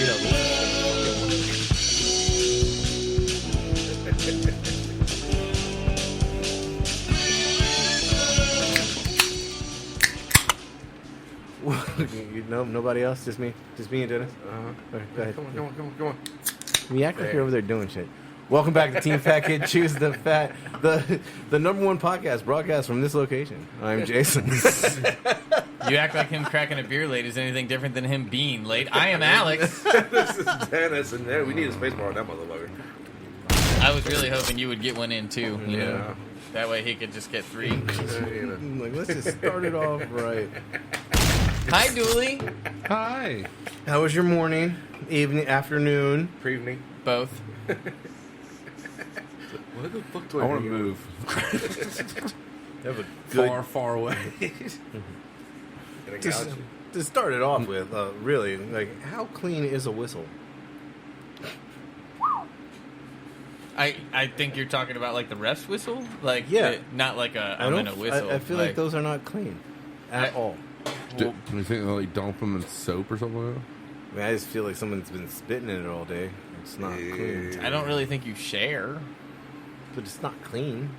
see how nobody else? Just me and Dennis? Right, go ahead. Come on. We act like you're over there doing shit. Welcome back to Team Fat Kid Choose the Fat, the number one podcast broadcast from this location. I'm Jason. You act like him cracking a beer late is anything different than him being late. I am Alex. This is Dennis, and we need a space bar on that motherfucker. I was really hoping you would get one in too. You know? Yeah. That way he could just get 3. Like, let's just start it off right. Hi, Dooley. Hi. How was your morning, evening, afternoon? Pre-evening. Both. What the fuck do I want to hear? move Have a good, far away. Gonna to, gouge you. to start it off with, really, like, how clean is a whistle? I think you're talking about like the ref's whistle, like Yeah. not like a I'm in a whistle. I feel like those are not clean at all. Do you think they'll like dump them in soap or something? I mean, I just feel like someone's been spitting in it all day. It's not clean, I don't really think you share. but it's not clean.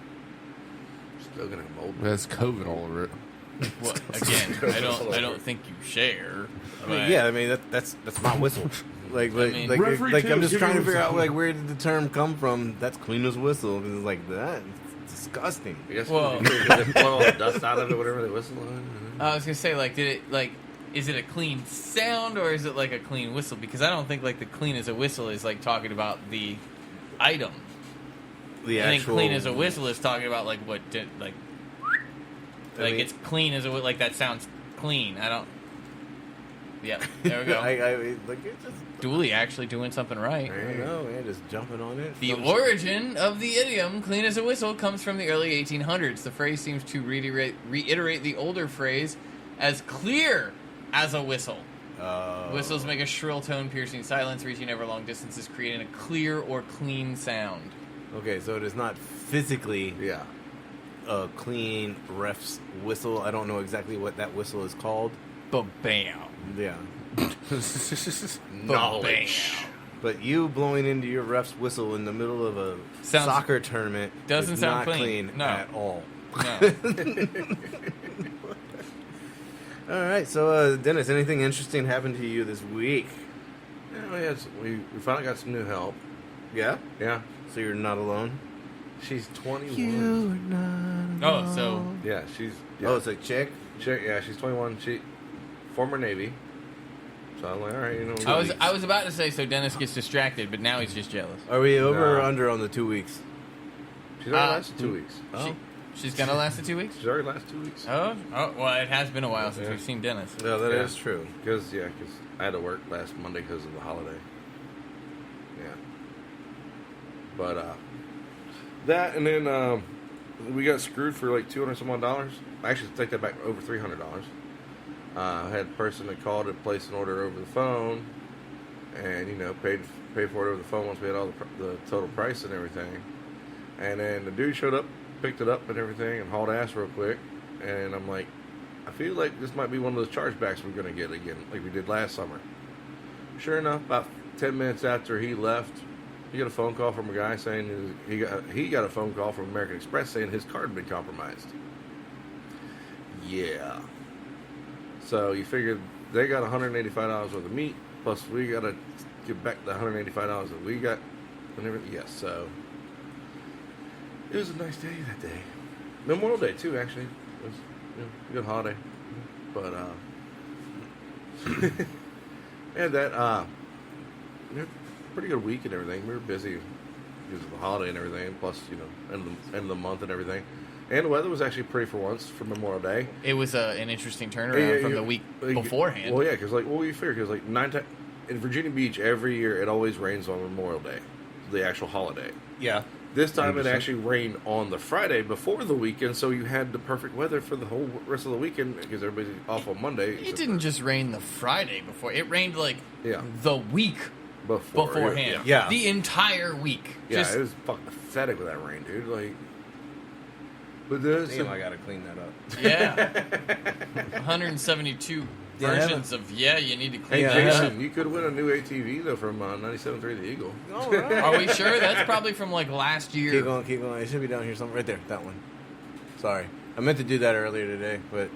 Still gonna have mold. It has COVID all over it. Well, again, I don't think you share. I mean, yeah, I mean that's my whistle. Like mean, referee like I'm too, just give trying me to figure out whistle. like where did the term come from? That's clean as whistle. Because it's like that. It's disgusting. I guess Well- they blow all the dust out of it, whatever they whistle on. I was gonna say, like, is it a clean sound or is it like a clean whistle? Because I don't think like the clean as a whistle is like talking about the item. The I think actual clean as a whistle is talking about like what did like I mean- it's clean as a like that sounds clean. I don't. Yeah, there we go. I like it's just. Dooley actually doing something right. I don't know, man. Just jumping on it. The origin of the idiom "clean as a whistle" comes from the early 1800s. The phrase seems to reiterate the older phrase as "clear as a whistle." Whistles make a shrill tone, piercing silence, reaching over long distances, creating a clear or clean sound. Okay, so it is not physically Yeah. a clean ref's whistle. I don't know exactly what that whistle is called. Ba-bam. Yeah. Knowledge. But you blowing into your ref's whistle in the middle of a Sounds- soccer tournament doesn't is sound not clean. No. at all. No. All right, so Dennis, anything interesting happened to you this week? Yeah, we finally got some new help. Yeah? Yeah. So you're not alone? She's 21. You're not alone. Oh, so Yeah, she's... Yeah. Oh, it's a chick? Yeah, she's 21. She... Former Navy. So I'm like, all right, you know... I was about to say so Dennis gets distracted, but now he's just jealous. Are we over or No. under on the 2 weeks? She's already lasted 2 weeks. She's gonna last the 2 weeks. She's already lasted 2 weeks. Oh, well, it has been a while since Yeah. we've seen Dennis. No, that is Yeah. true. Because I had to work last Monday because of the holiday. Yeah. But, that, and then, we got screwed for like $200 some odd dollars. I actually take that back, over $300. I had a person that called and placed an order over the phone, and, you know, paid for it over the phone once we had all the total price and everything. And then the dude showed up, picked it up and everything, and hauled ass real quick. And I'm like, I feel like this might be one of those chargebacks we're going to get again, like we did last summer. Sure enough, about 10 minutes after he left, he got a phone call from a guy saying he got a phone call from American Express saying his card had been compromised. Yeah. So you figure they got $185 worth of meat, plus we got to give back the $185 that we got and everything. Yes, so it was a nice day that day. Memorial Day too, actually. It was a good holiday. But and that pretty good week and everything. We were busy because of the holiday and everything, plus end of the month and everything. And the weather was actually pretty for once for Memorial Day. It was an interesting turnaround from the week beforehand. Well, yeah, because we figured because in Virginia Beach every year it always rains on Memorial Day, the actual holiday. Yeah. This time it actually rained on the Friday before the weekend, so you had the perfect weather for the whole rest of the weekend because everybody's off on Monday. It didn't just rain the Friday before. It rained like Yeah. the week beforehand. Yeah. The entire week. Yeah, Just, it was fucking pathetic with that rain, dude. Like, but then Damn, I gotta clean that up. yeah. 172 versions of you need to Hey, clean Yeah, that Jason, you could win a new ATV though from 97.3 The Eagle. All right. up. Are we sure? That's probably from like last year. Keep going, keep going. It should be down here somewhere. Right there, that one. Sorry. I meant to do that earlier today, but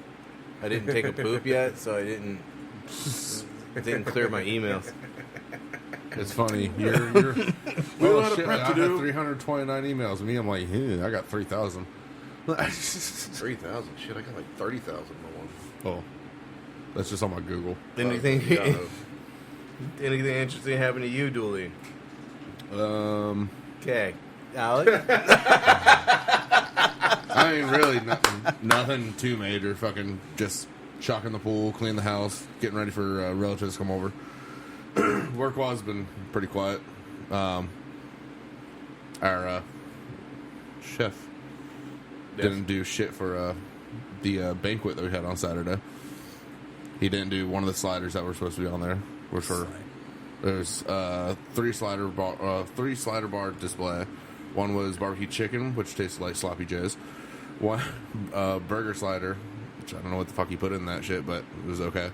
I didn't take a poop yet, so I didn't clear my emails. It's funny. You're We don't have shit, prep I to had do. 329 emails. Me, I'm like, I got 3,000. 3,000. Shit, I got like 30,000 in one. Oh, that's just on my Google. Anything, Yeah. anything interesting happened to you, Dooley? Okay. Alex? I mean, really, nothing too major. Fucking just shocking the pool, clean the house, getting ready for relatives to come over. Work-wise has been pretty quiet. Our chef didn't do shit for the banquet that we had on Saturday. He didn't do one of the sliders that were supposed to be on there, which were there's three slider bar display. One was barbecue chicken, which tasted like sloppy joes. One burger slider, which I don't know what the fuck he put in that shit, but it was okay.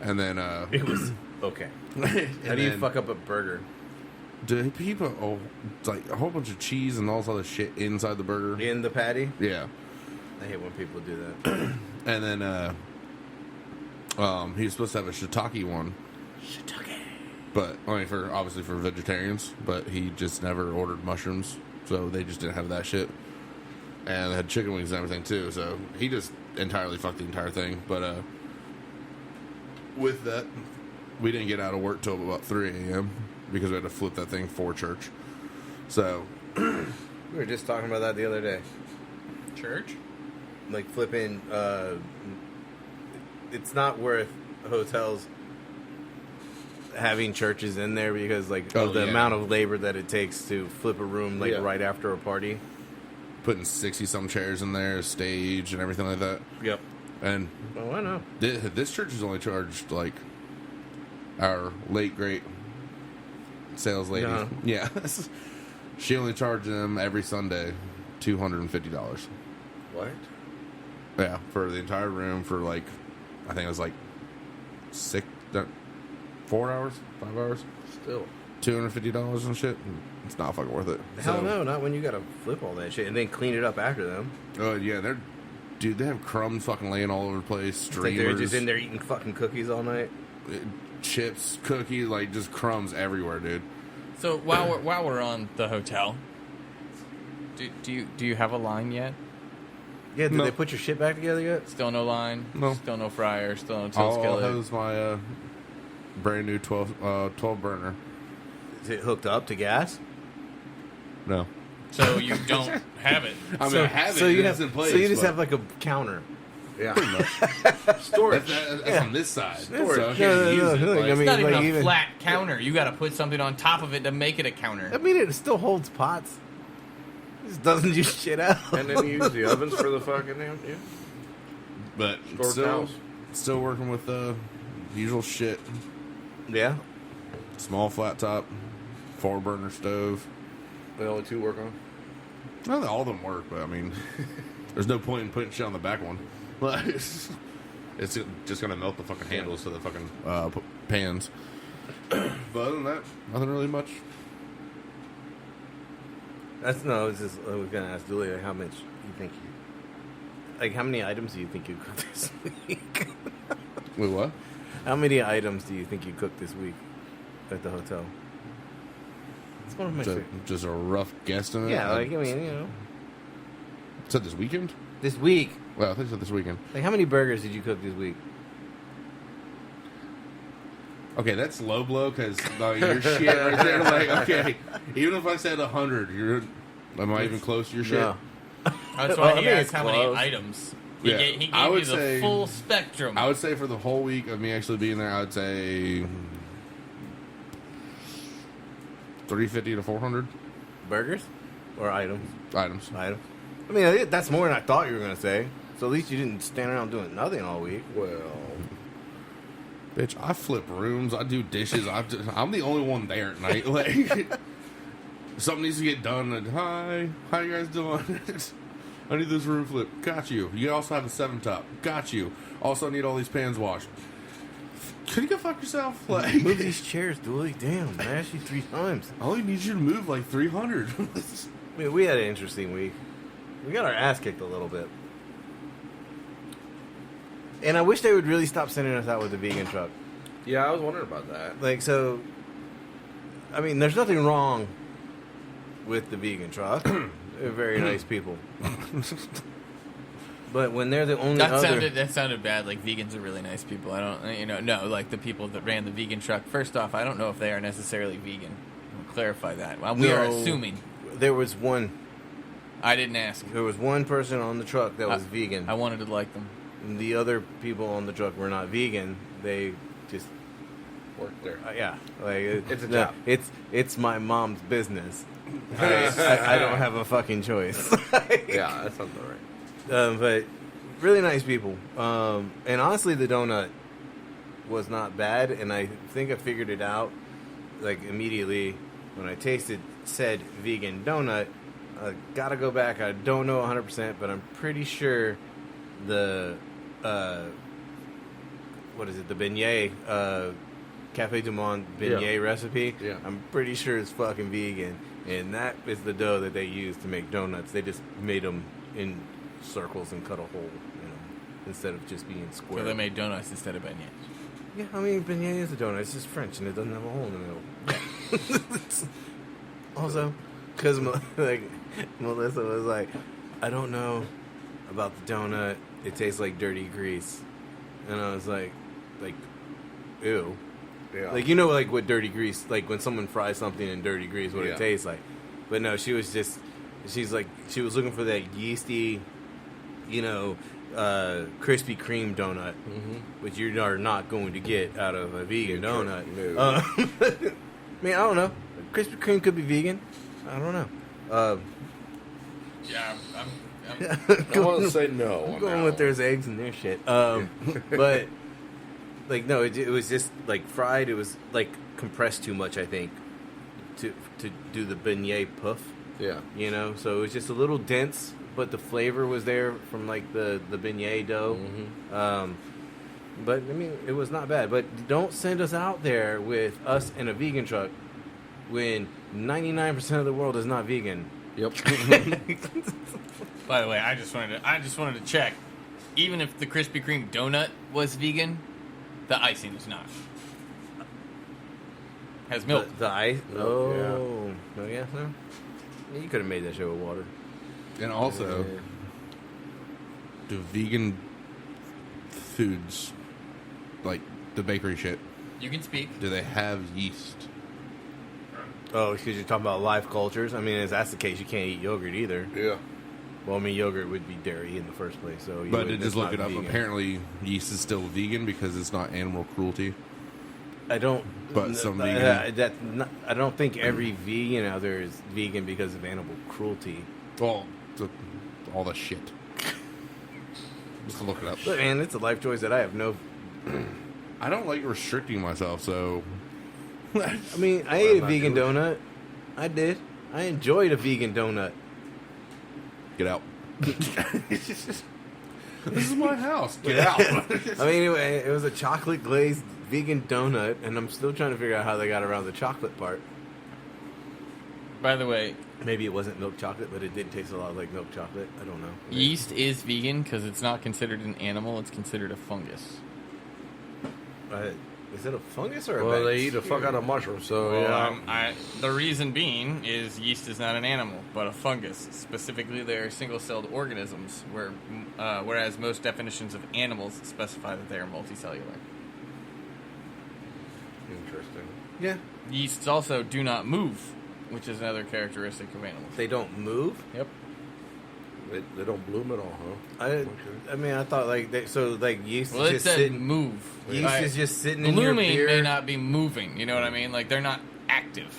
And then It was okay. How do you fuck up a burger? did he put like a whole bunch of cheese and all this other shit inside the burger? In the patty? Yeah. I hate when people do that. And then he was supposed to have a shiitake one. But only for obviously for vegetarians, but he just never ordered mushrooms, so they just didn't have that shit. And they had chicken wings and everything too, so he just entirely fucked the entire thing. But with that, we didn't get out of work till about 3 a.m. because we had to flip that thing for church. So We were just talking about that the other day. Church? Like flipping, it's not worth hotels having churches in there because like of the amount of labor that it takes to flip a room like right after a party. putting 60-some chairs in there, stage and everything like that. Yep. And Oh, I know. this church is only charged like our late great sales lady. Uh-huh. Yeah, she only charged them every Sunday $250. What? Yeah, for the entire room for like I think it was like 4 hours, 5 hours, Still. $250 and shit. It's not fucking worth it. Hell no, not when you gotta flip all that shit and then clean it up after them. Oh yeah, they have crumbs fucking laying all over the place. It's like Streamers, they're just in there eating fucking cookies all night. chips, cookies, like just crumbs everywhere, dude. So while we're on the hotel, do you have a line yet? Yeah, did No. they put your shit back together yet? Still no line. No. Still no fryer. Still no tilt All skillet. has my brand new 12 burner. Is it hooked up to gas? No, So you don't have it. I mean I have it. So you it's have, in place. so you just but have like a counter. Yeah. pretty much. Storage. That's on this side. Storage. So I can't No, use it. no, like- I It's mean, not even like, a even- flat counter. You got to put something on top of it to make it a counter. I mean, it still holds pots. It just doesn't do shit out. And then you use the ovens for the fucking yeah. but Stored towels. still working with the usual shit. Yeah. Small flat top, 4 burner stove. The only two work on. Not that all of them work, but I mean, there's no point in putting shit on the back one. It's just gonna melt the fucking handles to the fucking pans. But other than that, nothing really much. That's no. It's just I was gonna ask Julia like, how much you think you, like how many items do you think you cooked this week? Wait, what? How many items do you think you cooked this week at the hotel? It's one of my Just a rough guesstimate. yeah. Like I mean, you know, Said this weekend? this week. Well, I think I said this weekend. Like how many burgers did you cook this week? Okay, that's low blow because your shit right there. Like, okay, even if I said 100, am I even close to your shit? No. That's Well, why I he mean, asked it's how many close. items. Yeah. He gave I you would the say- full spectrum. I would say for the whole week of me actually being there, I would say 350 to 400 Burgers or items? items. Items. I mean, that's more than I thought you were gonna say. So at least you didn't stand around doing nothing all week. Well, Bitch, I flip rooms. I do dishes. I'm the only one there at night. Like, something needs to get done. And hi, how you guys doing? I need this room flip. Got you. You also have a 7-top. Got you. Also need all these pans washed. Could you go fuck yourself? Like, Move these chairs, Dooley. Damn, I asked you 3 times. I only need you to move like 300. I mean, we had an interesting week. We got our ass kicked a little bit. And I wish they would really stop sending us out with the vegan truck. Yeah, I was wondering about that. Like, so, I mean, there's nothing wrong with the vegan truck. They're very nice people. But when they're the only That sounded bad. Like, vegans are really nice people. I don't, no, like the people that ran the vegan truck. First off, I don't know if they are necessarily vegan. I'll clarify that. We are assuming. There was one. I didn't ask. There was one person on the truck that was vegan. I wanted to like them. And the other people on the truck were not vegan. They just Worked there. yeah, like It's a job. It's my mom's business. I don't have a fucking choice. Yeah, that sounds all right. But really nice people. And honestly, the donut was not bad, and I think I figured it out like immediately when I tasted said vegan donut. I gotta go back. I don't know 100%, but I'm pretty sure the what is it? The beignet Cafe Du Monde beignet recipe. Yeah. I'm pretty sure it's fucking vegan, and that is the dough that they use to make donuts. They just made them in circles and cut a hole, you know, instead of just being square. So they made donuts instead of beignets. Yeah, I mean, beignet is a donut. It's just French, and it doesn't have a hole in the middle. Also, because like Melissa was like, I don't know about the donut. It tastes like dirty grease, and I was like, ew. Yeah. Like, you know, like what dirty grease, like when someone fries something in dirty grease, what it tastes like. But no, she was looking for that yeasty, you know, Krispy Kreme donut, which you are not going to get out of a vegan donut. No. I mean, I don't know. Krispy Kreme could be vegan. I don't know. Yeah, I want to say no. I'm going with there's eggs in their shit. But like no, it was just like fried. It was like compressed too much, I think, to do the beignet puff. Yeah. You know, so it was just a little dense, but the flavor was there from like the beignet dough. But I mean, it was not bad. But don't send us out there with us in a vegan truck when 99% of the world is not vegan. Yep. By the way, I just wanted to check. Even if the Krispy Kreme donut was vegan, the icing is not. Has milk. The ice. Milk, Oh, yeah. No? Yeah, you could have made that shit with water. And also, do vegan foods, like the bakery shit, You can speak. do they have yeast? Oh, because you're talking about live cultures. I mean, if that's the case, you can't eat yogurt either. Yeah. Well, I mean, yogurt would be dairy in the first place. So, you But would- to it's just look not it up, vegan. apparently yeast is still vegan because it's not animal cruelty. I don't. But some vegan- I don't think every vegan out there is vegan because of animal cruelty. Well, all the shit. Just look it up. Look, man, it's a life choice that I have no. I don't like restricting myself, so I mean, I Well, ate I'm a not vegan Jewish. donut. I did. I enjoyed a vegan donut. get out. This is my house. Get out. I mean, anyway, it was a chocolate glazed vegan donut, and I'm still trying to figure out how they got around the chocolate part. By the way, Maybe it wasn't milk chocolate, but it did taste a lot like milk chocolate. I don't know. yeast is vegan because it's not considered an animal; it's considered a fungus. Is it a fungus or a Well, they bacteria? eat the fuck out of mushrooms, so Well, yeah. the reason being is yeast is not an animal, but a fungus. Specifically, they're single-celled organisms, whereas most definitions of animals specify that they are multicellular. Interesting. Yeah. Yeasts also do not move, which is another characteristic of animals. They don't move? Yep. They don't bloom at all, huh? I mean, I thought like yeast Well, is it just said sitting. move. Yeast Right. is just sitting in your Blooming beer. may not be moving. You know what I mean? Like they're not active.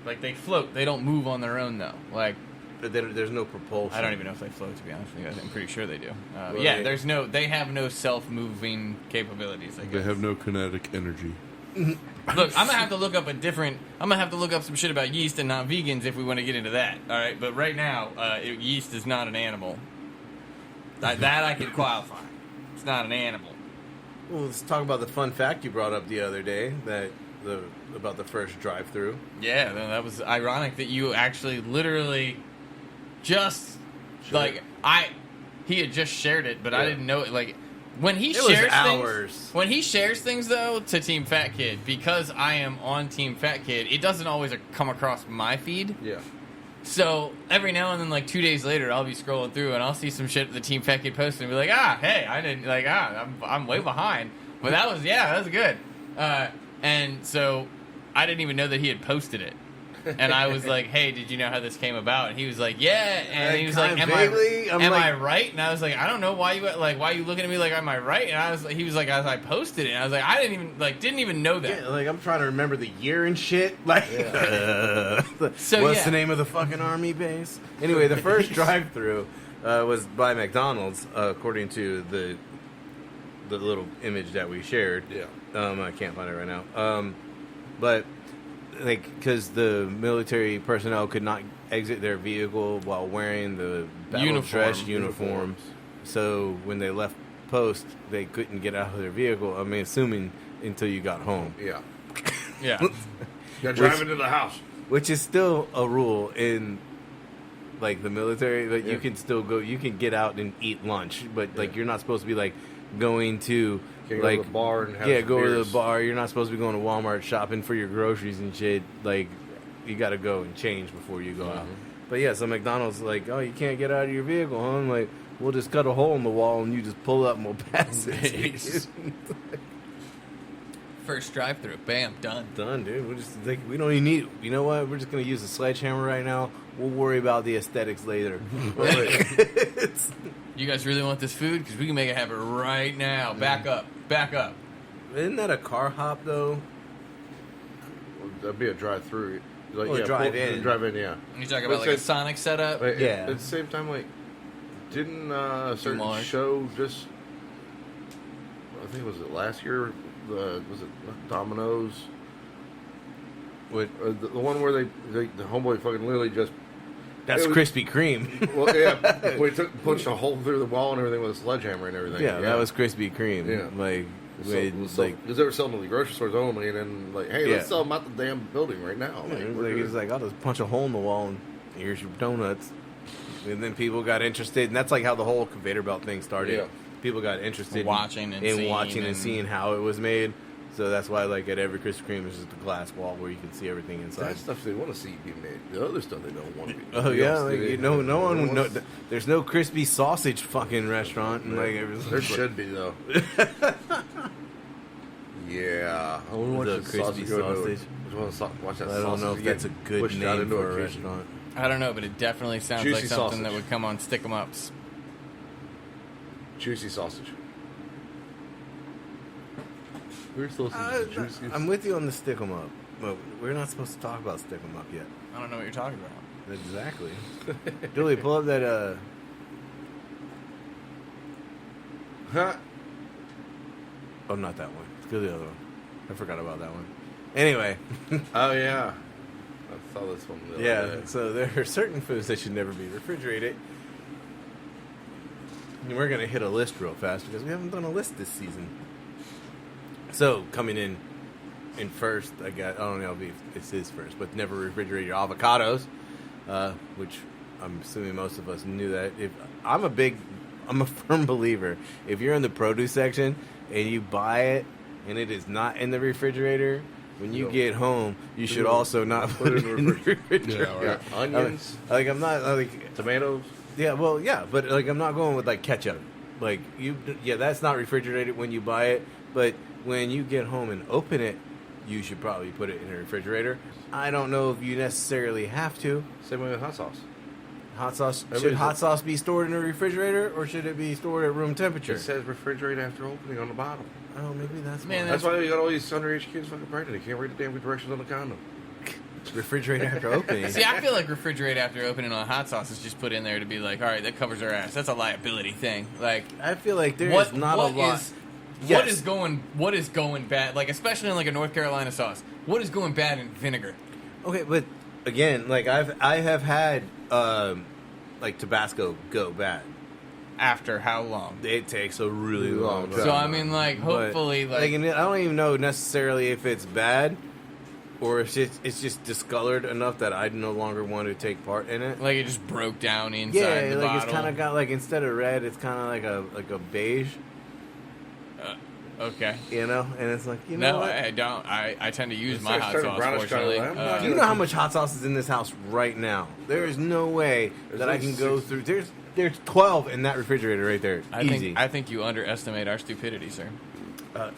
Like they float. They don't move on their own though. Like But there's no propulsion. I don't even know if they float. To be honest with you, I'm pretty sure they do. Well, yeah, they- they have no self-moving capabilities. I guess. They have no kinetic energy. Look, I'm gonna have to look up some shit about yeast and not vegans if we want to get into that. All right, but right now, yeast is not an animal. That I can qualify. It's not an animal. Well, let's talk about the fun fact you brought up the other day about the first drive-through. Yeah, that was ironic that you actually literally just he had just shared it, but I didn't know it. Like when he shares things though to Team Fat Kid, because I am on Team Fat Kid, it doesn't always come across my feed. Yeah. So every now and then, like 2 days later, I'll be scrolling through and I'll see some shit that the Team Fat Kid posted and be like, hey, I didn't I'm way behind. But that was good. And so I didn't even know that he had posted it. And I was like, hey, did you know how this came about? And he was like, yeah. And he was like, am I right? And I was like, I don't know why you looking at me like, am I right? And he was like, as I posted it, and I was like, I didn't even know that. Yeah, like I'm trying to remember the year and shit. Like, what's the name of the fucking army base? Anyway, the first drive-through was by McDonald's, according to the little image that we shared. Yeah. I can't find it right now. But like, because the military personnel could not exit their vehicle while wearing the battle dress uniforms. So when they left post, they couldn't get out of their vehicle. I mean, assuming until you got home. Yeah. Yeah. You gotta drive into the house. Which is still a rule in, like, the military. Like, you can still go, you can get out and eat lunch, but, like, you're not supposed to be, like, going to, Can't like, go to the bar and have go beers. to the bar. You're not supposed to be going to Walmart shopping for your groceries and shit. Like, you got to go and change before you go out. But yeah, so McDonald's like, oh, you can't get out of your vehicle, huh? I'm like, we'll just cut a hole in the wall and you just pull up and we'll pass it. First drive-through, bam, done. Done, dude. We're just like, we don't even need. You know what? We're just gonna use a sledgehammer right now. We'll worry about the aesthetics later. You guys really want this food? Because we can make it happen right now. Back up. Isn't that a car hop though? That'd be a drive-through. Like, Or drive-in. Drive-in, yeah. You talking about like a Sonic setup? But Yeah. At the same time, like, didn't a certain Mark. show just? I think was it last year? Was it Domino's? With The one where the homeboy fucking literally just. that's it was- Krispy Kreme. Well, yeah, we punched a hole through the wall and everything with a sledgehammer and everything. Yeah, that was Krispy Kreme. Yeah. Like, because they were selling to the grocery stores only, and then like, hey, let's sell them out the damn building right now. he's like, I'll just punch a hole in the wall and here's your donuts. And then people got interested, and that's like how the whole conveyor belt thing started. Yeah. People got interested Watching and seeing how it was made. So that's why, like, at every Krispy Kreme is just a glass wall where you can see everything inside. That stuff they want to see be made. The other stuff they don't want to be. Oh yeah, like, no one. No, there's no crispy sausage fucking restaurant, and like there should be though. Yeah, I want to watch the crispy sausage. Watch that. I don't know if that's a good name for a kitchen. restaurant. I don't know, but it definitely sounds Juicy like something sausage. that would come on Stick 'em Ups. Juicy sausage. Where's sausage? Juicy. I'm with you on the stick 'em up, but we're not supposed to talk about stick 'em up yet. I don't know what you're talking about. Exactly. Julie, pull up that. Huh? Oh, not that one. Let's go to the other one. I forgot about that one. Anyway. Oh yeah, I saw this one. The other day. So there are certain foods that should never be refrigerated. And we're going to hit a list real fast because we haven't done a list this season. So coming in first, I don't know if this is first, but never refrigerated avocados, which I'm assuming most of us knew that. I'm a firm believer. If you're in the produce section and you buy it and it is not in the refrigerator, when you get home, you should also not put it in the refrigerator. Yeah, right. Onions, I'm not like tomatoes. Yeah, well, yeah, but like I'm not going with like ketchup. Like that's not refrigerated when you buy it, but when you get home and open it, you should probably put it in the refrigerator. I don't know if you necessarily have to. Same way with hot sauce. Should hot sauce be stored in a refrigerator or should it be stored at room temperature? It says refrigerate after opening on the bottom. Oh, maybe that's Man, That's why you got all these underage kids fucking pregnant. They can't read the damn directions on the condom. refrigerate after opening. See, I feel like refrigerate after opening on hot sauce is just put in there to be like, all right, that covers our ass. That's a liability thing. Like, I feel like there's not a lot. What is going bad? Like, especially in like a North Carolina sauce. What is going bad in vinegar? Okay, but again, like I have had like Tabasco go bad. after how long? It takes a really long time. So I mean, like, hopefully, but, like, I don't even know necessarily if it's bad or if it's just discolored enough that I no longer want to take part in it. Like it just broke down inside the bottle. It's kind of got like, instead of red, it's kind of like a beige. Okay. You know, and it's like, you know, no, what? I don't. I tend to use It's my like hot starting sauce. brownish Fortunately, color. I'm not You know how much hot sauce is in this house right now? There is no way that I like can go 6. through. There's 12 in that refrigerator right there. Easy. I think you underestimate our stupidity, sir.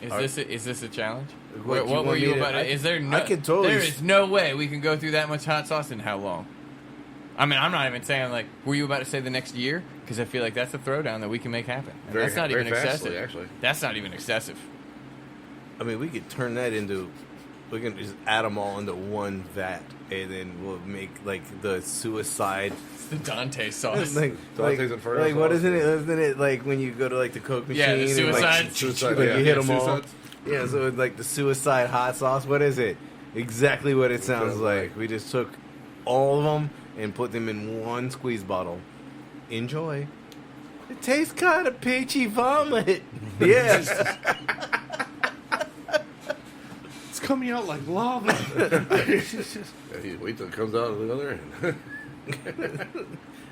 Is this a challenge? What you were want you me to- about? Is there no? I could totally There is no way we can go through that much hot sauce in how long? I mean, I'm not even saying like. Were you about to say the next year? Because I feel like that's a throwdown that we can make happen. And that's not even excessive. Actually, that's not even excessive. I mean, we could turn that into. We can just add them all into one vat, and then we'll make like the suicide. It's the Dante sauce. Dante's Inferno like what sauce, isn't it? yeah. Isn't it like when you go to like the Coke machine? Yeah, the suicide. And, Suicide, like, yeah. you hit them all. Suicides. Yeah, so it's like the suicide hot sauce. What is it? Exactly what it sounds Sounds like. We just took all of them and put them in one squeeze bottle. Enjoy. It tastes kind of peachy vomit. Yes. It's coming out like lava. Yeah, you wait till it comes out of the other end.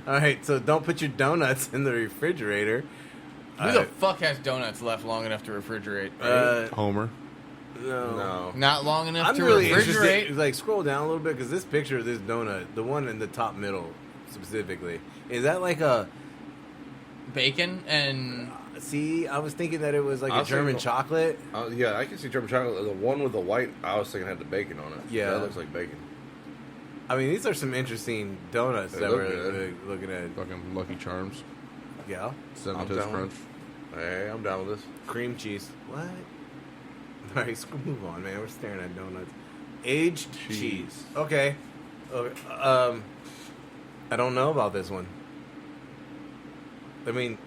All right, so don't put your donuts in the refrigerator. Who the fuck has donuts left long enough to refrigerate? Homer. No. Not long enough I'm to really refrigerate. interested. Like, scroll down a little bit because this picture of this donut, the one in the top middle specifically, is that like a? Bacon and See, I was thinking that it was like I a was German thinking- chocolate. Yeah, I can see German chocolate. The one with the white, I was thinking had the bacon on it. Yeah. That looks like bacon. I mean, these are some interesting donuts They that look we're good. looking at. Fucking Lucky Charms. Yeah, Cinnamon I'm Toast down. Crunch. Hey, I'm down with this. cream cheese. What? All right, let's move on, man. We're staring at donuts. Aged cheese. Okay. I don't know about this one. I mean,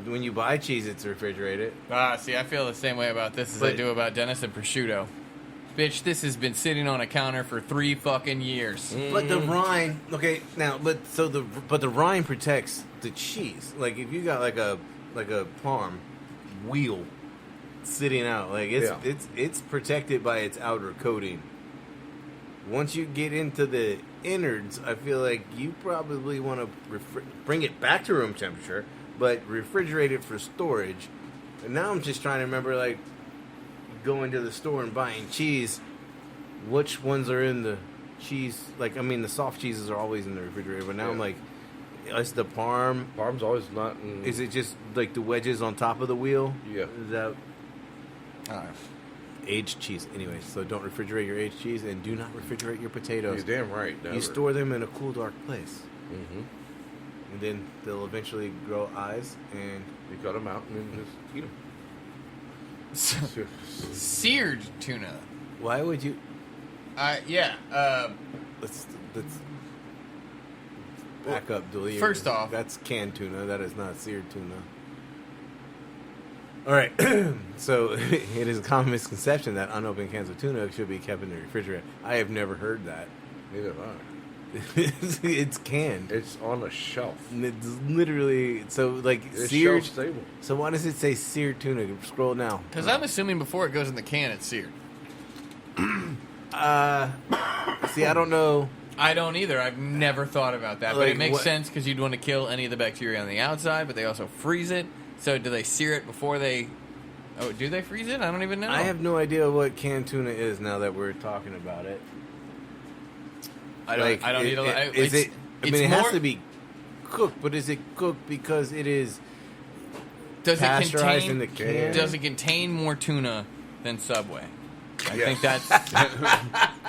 when you buy cheese, it's refrigerated. see, I feel the same way about this as I But- do about Dennis and prosciutto. Bitch, this has been sitting on a counter for 3 fucking years. But the rind, okay, now, but the rind protects the cheese. Like if you got like a parm wheel sitting out, like it's protected by its outer coating. Once you get into the innards, I feel like you probably want to bring it back to room temperature, but refrigerate it for storage. And now I'm just trying to remember, like, going to the store and buying cheese, which ones are in the cheese. Like, I mean, the soft cheeses are always in the refrigerator, but now I'm like, it's the parm. Parm's always not. Is it just like the wedges on top of the wheel? Yeah. Is that aged cheese? Anyway, so don't refrigerate your aged cheese, and do not refrigerate your potatoes. You're damn right. Never. You store them in a cool, dark place, Mm-hmm. and then they'll eventually grow eyes. And You cut them out and then just eat them. Seared tuna. why would you? Yeah. Let's back up, Dooley. First off- that's canned tuna. That is not seared tuna. All right. So it is a common misconception that unopened cans of tuna should be kept in the refrigerator. I have never heard that. Neither have I. It's canned. It's on a shelf. And it's literally so like It's seared. shelf stable. So why does it say seared tuna? Scroll now. Because I'm assuming before it goes in the can, it's seared. See, I don't know. I don't either. I've never thought about that. But Like, it makes what- sense because you'd want to kill any of the bacteria on the outside, but they also freeze it. So do they sear it before they... Oh, do they freeze it? I don't even know. I have no idea what canned tuna is now that we're talking about it. I don't need a... Is it? I mean, it has more- to be cooked, but is it cooked because it is Does it pasteurized contain... in the can? Does it contain more tuna than Subway? I Yes. think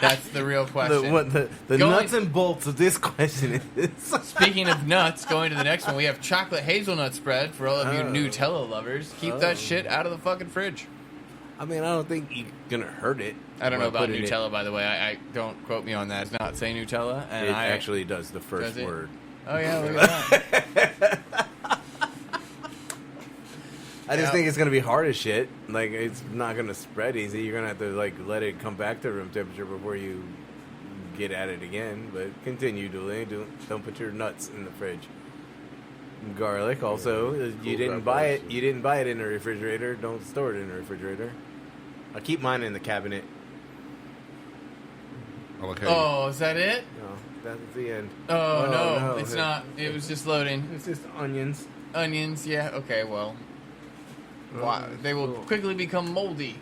that's the real question. the Going- nuts and bolts of this question is Speaking of nuts, going to the next one, we have chocolate hazelnut spread for all of you Oh. Nutella lovers. Keep that shit out of the fucking fridge. I mean, I don't think you're gonna hurt it. I don't know by about putting it- Nutella, by the way. I don't quote me on that. It's not say Nutella, and It I actually does the first Does it? word. Oh yeah, look at that. I just Yeah. think it's gonna be hard as shit. Like, it's not gonna spread easy. You're gonna have to like let it come back to room temperature before you get at it again. But continue, Dooley. Don't put your nuts in the fridge. Garlic also. You Cool didn't buy it. peppers. You didn't buy it in a refrigerator. Don't store it in a refrigerator. I keep mine in the cabinet. I like how Oh, is that it? No, that's the end. Oh, no, no. it's not. It was just loading. It's just onions. Onions, yeah, okay, well. They will quickly become moldy.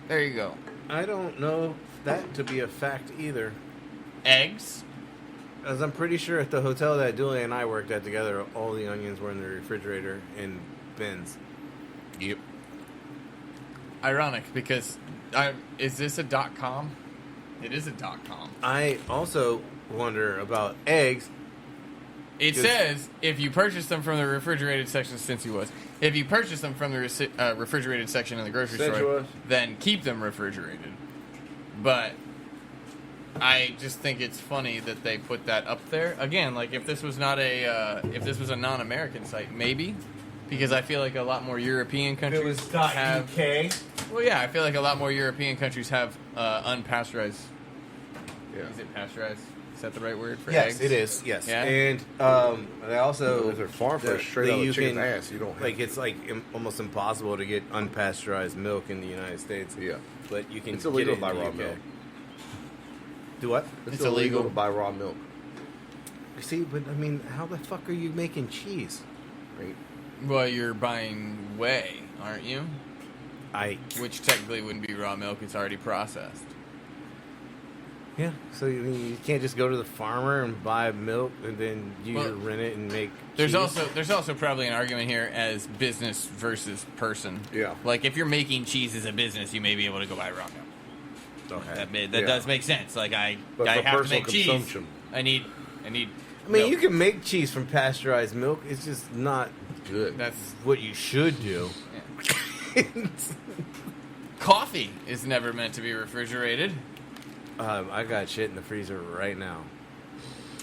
There you go. I don't know that to be a fact either. Eggs. As I'm pretty sure at the hotel that Julie and I worked at together, all the onions were in the refrigerator in bins. Yep. Ironic, because is this a .com? It is a .com. I also wonder about eggs. It says if you purchase them from the refrigerated section, if you purchase them from the refrigerated section in the grocery store, Sensuous. then keep them refrigerated. But I just think it's funny that they put that up there again. Like if this was not if this was a non-American site, maybe, because I feel like a lot more European countries have. UK. Well, yeah, I feel like a lot more European countries have unpasteurized. Yeah. Is it pasteurized? Is that the right word for Yes, eggs? it is. Yes, Yeah? and they also If they're farm fresh, straight out of the chicken's ass, you don't have like it's like almost impossible to get unpasteurized milk in the United States. Yeah. but you can. It's illegal get to it buy in the raw UK. milk. Do what? It's illegal. to buy raw milk. See, but I mean, how the fuck are you making cheese? Right? Well, you're buying whey, aren't you? Which technically wouldn't be raw milk; it's already processed. Yeah, so you can't just go to the farmer and buy milk and then rent it and make. There's cheese? there's also probably an argument here as business versus person. Yeah. Like if you're making cheese as a business, you may be able to go buy raw milk. Okay. That Yeah. does make sense. Like I But for have to personal make cheese. consumption. I need. I mean, milk. you can make cheese from pasteurized milk. It's just not Good. That's what you should do. coffee is never meant to be refrigerated. I got shit in the freezer right now.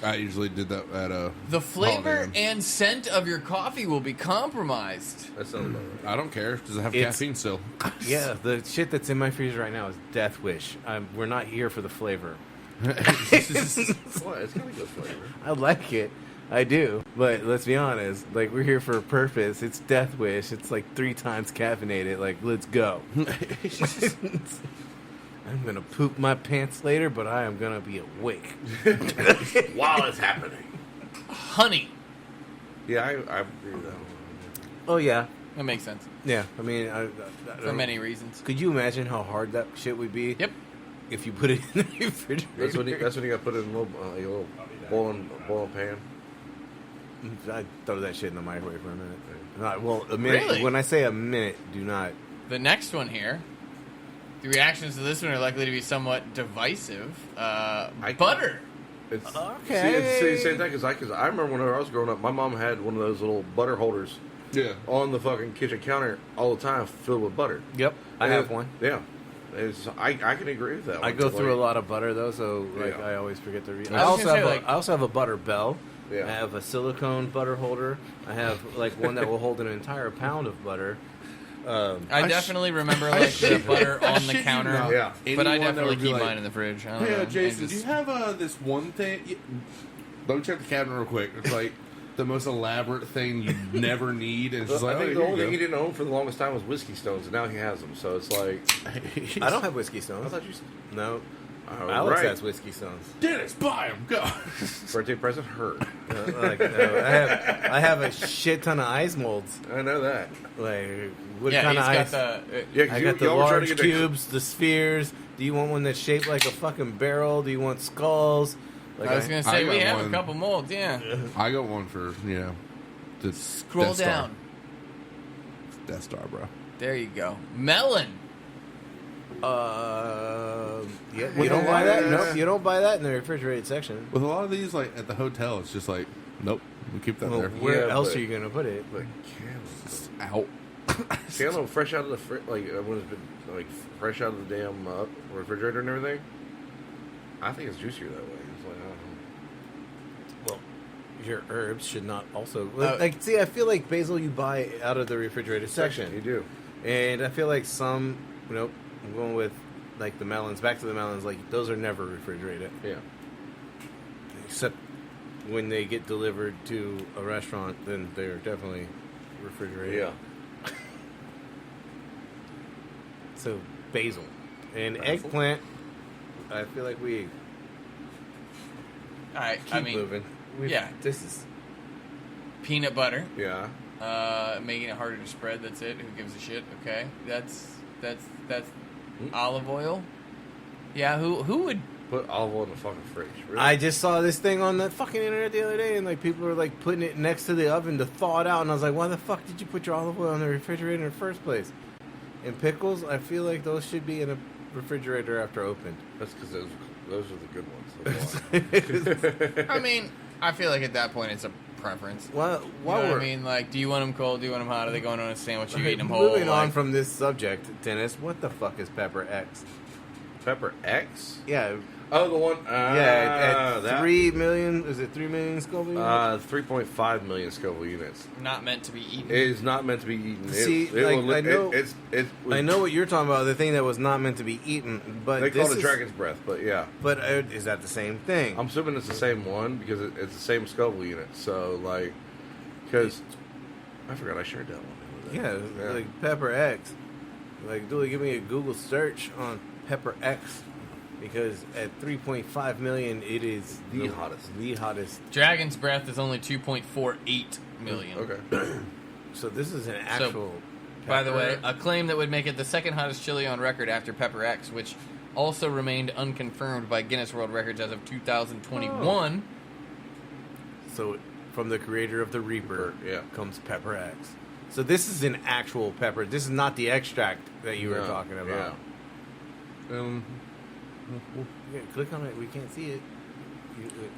I usually did that at The flavor Holiday Inn. and scent of your coffee will be compromised. That sounds about right. I don't care because I have It's- caffeine still. Yeah, the shit that's in my freezer right now is Death Wish. We're not here for the flavor. What? It's got a good flavor. I like it. I do. But let's be honest. Like, we're here for a purpose. It's Death Wish. It's like 3 times caffeinated. Like, let's go. I'm going to poop my pants later, but I am going to be awake. While it's happening. Honey. Yeah, I agree with that one. Oh, yeah. That makes sense. Yeah. I mean, For many reasons. Could you imagine how hard that shit would be? Yep. If you put it in the refrigerator. That's when you got to put it in a little boiling pan. I throw that shit in the microwave for a minute. Well, a minute. Really? When I say a minute, do not. The next one here. The reactions to this one are likely to be somewhat divisive. Butter. It's, Okay. See, it's the same thing because I remember when I was growing up, my mom had one of those little butter holders Yeah. on the fucking kitchen counter all the time, filled with butter. Yep. I And have one. Yeah, I can agree with that. I one. go Like, through a lot of butter though, so like Yeah. I always forget to read. I was gonna say, I also have a butter bell. Yeah. I have a silicone butter holder. I have like one that will hold an entire pound of butter. I definitely remember like the butter on the counter. Yeah. But I Anyone that definitely would be keep like, mine in the fridge. I don't Hey, know. Jason, I do you just- have this one thing? Let me check the cabinet real quick. It's like the most elaborate thing you never need. And it's just I like, think oh, the here only you thing he go. didn't own for the longest time was whiskey stones, and now he has them. So it's like, I don't have whiskey I stones. thought you. No. Oh, Alex right. has whiskey stones. Dennis, buy them. Go. Birthday present hurt. I have a shit ton of ice molds. I know that. Like what Yeah, kind he's of got ice? the. Yeah, 'cause I got the y'all were trying to large get the- cubes, the spheres. Do you want one that's shaped like a fucking barrel? Do you want skulls? Like I was gonna I say we got have one. a couple molds. Yeah. I got one for, the Scroll Death Star. down. Death Star, bro. There you go. Melon. Yeah, you don't buy that. Nope, you don't buy that in the refrigerated section. With a lot of these, like, at the hotel, it's just like, nope, we keep that Well, there. where Yeah, else but- are you gonna put it? But Out. cantaloupe fresh out of the when it's been like fresh out of the damn refrigerator and everything. I think it's juicier that way. It's like I don't know. Well, your herbs should not also like. See, I feel like basil you buy out of the refrigerated section. You do. And I feel like some, I'm going with like the melons. Back to the melons, like those are never refrigerated, Yeah. except when they get delivered to a restaurant, then they're definitely refrigerated. Yeah. So basil and eggplant. I feel like we keep moving. This is peanut butter. Yeah. Making it harder to spread. That's it. Who gives a shit? Okay, that's olive oil. Yeah, who would put olive oil in the fucking fridge? Really? I just saw this thing on the fucking internet the other day, and like people were like putting it next to the oven to thaw it out, and I was like, why the fuck did you put your olive oil in the refrigerator in the first place? And pickles, I feel like those should be in a refrigerator after opened. That's because those are the good ones. I mean, I feel like at that point it's a preference. Well, you know what I mean? Like, do you want them cold? Do you want them hot? Are they going on a sandwich? You eating them whole? Moving on from this subject, Dennis, what the fuck is Pepper X? Pepper X? Yeah. Oh, the one. At 3 million. Is it 3 million Scoville units? 3.5 million Scoville units. Not meant to be eaten. It is not meant to be eaten. See, I know what you're talking about. The thing that was not meant to be eaten, but they call it dragon's breath. But yeah. But is that the same thing? I'm assuming it's the same one because it's the same Scoville unit. So like, because I forgot I shared that one. Yeah, like Pepper X. Like, dude, give me a Google search on Pepper X. Because at 3.5 million, it is the hottest. The hottest. Dragon's Breath is only 2.48 million. Okay. So this is an actual. By the way, a claim that would make it the second hottest chili on record after Pepper X, which also remained unconfirmed by Guinness World Records as of 2021. So from the creator of the Reaper comes Pepper X. So this is an actual pepper. This is not the extract that you were talking about. Yeah. Yeah, click on it. We can't see it.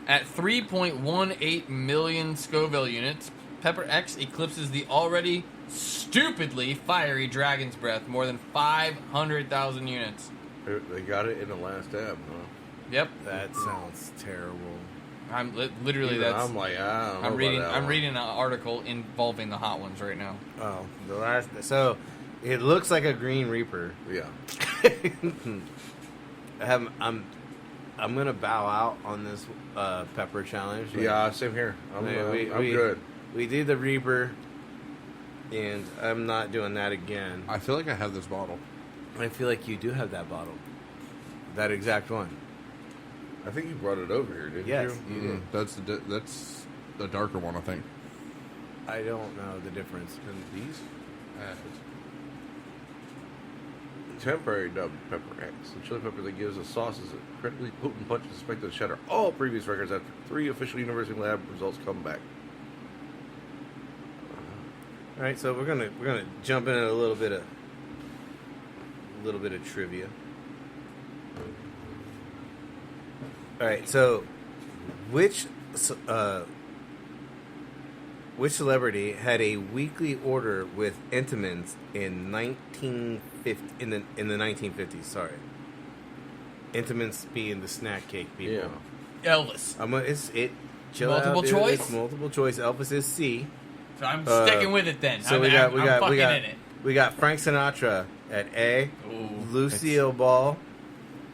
At 3.18 million Scoville units, Pepper X eclipses the already stupidly fiery Dragon's Breath, more than 500,000 units. They got it in the last tab, huh? Yep. That sounds terrible. I'm literally I'm like, I don't know I'm reading an article involving the hot ones right now. Oh, the last. So it looks like a Green Reaper. Yeah. I'm gonna bow out on this pepper challenge. Yeah, same here. I'm good. We did the Reaper, and I'm not doing that again. I feel like I have this bottle. I feel like you do have that bottle, that exact one. I think you brought it over here, didn't you? Yes, you did. That's the darker one, I think. I don't know the difference. And these? Temporary dubbed Pepper X, the chili pepper that gives the sauces an incredibly potent punch suspected to shatter all previous records after 3 official university lab results come back. All right, so we're gonna jump into a little bit of trivia. All right, so which celebrity had a weekly order with Entenmann's in 1950 in the 1950s? Sorry, Entenmann's being the snack cake people. Yeah. Elvis. Multiple choice? It's multiple choice. Elvis is C. So I'm sticking with it then. So I'm fucking in it. We got Frank Sinatra at A. Ooh, Lucille Ball,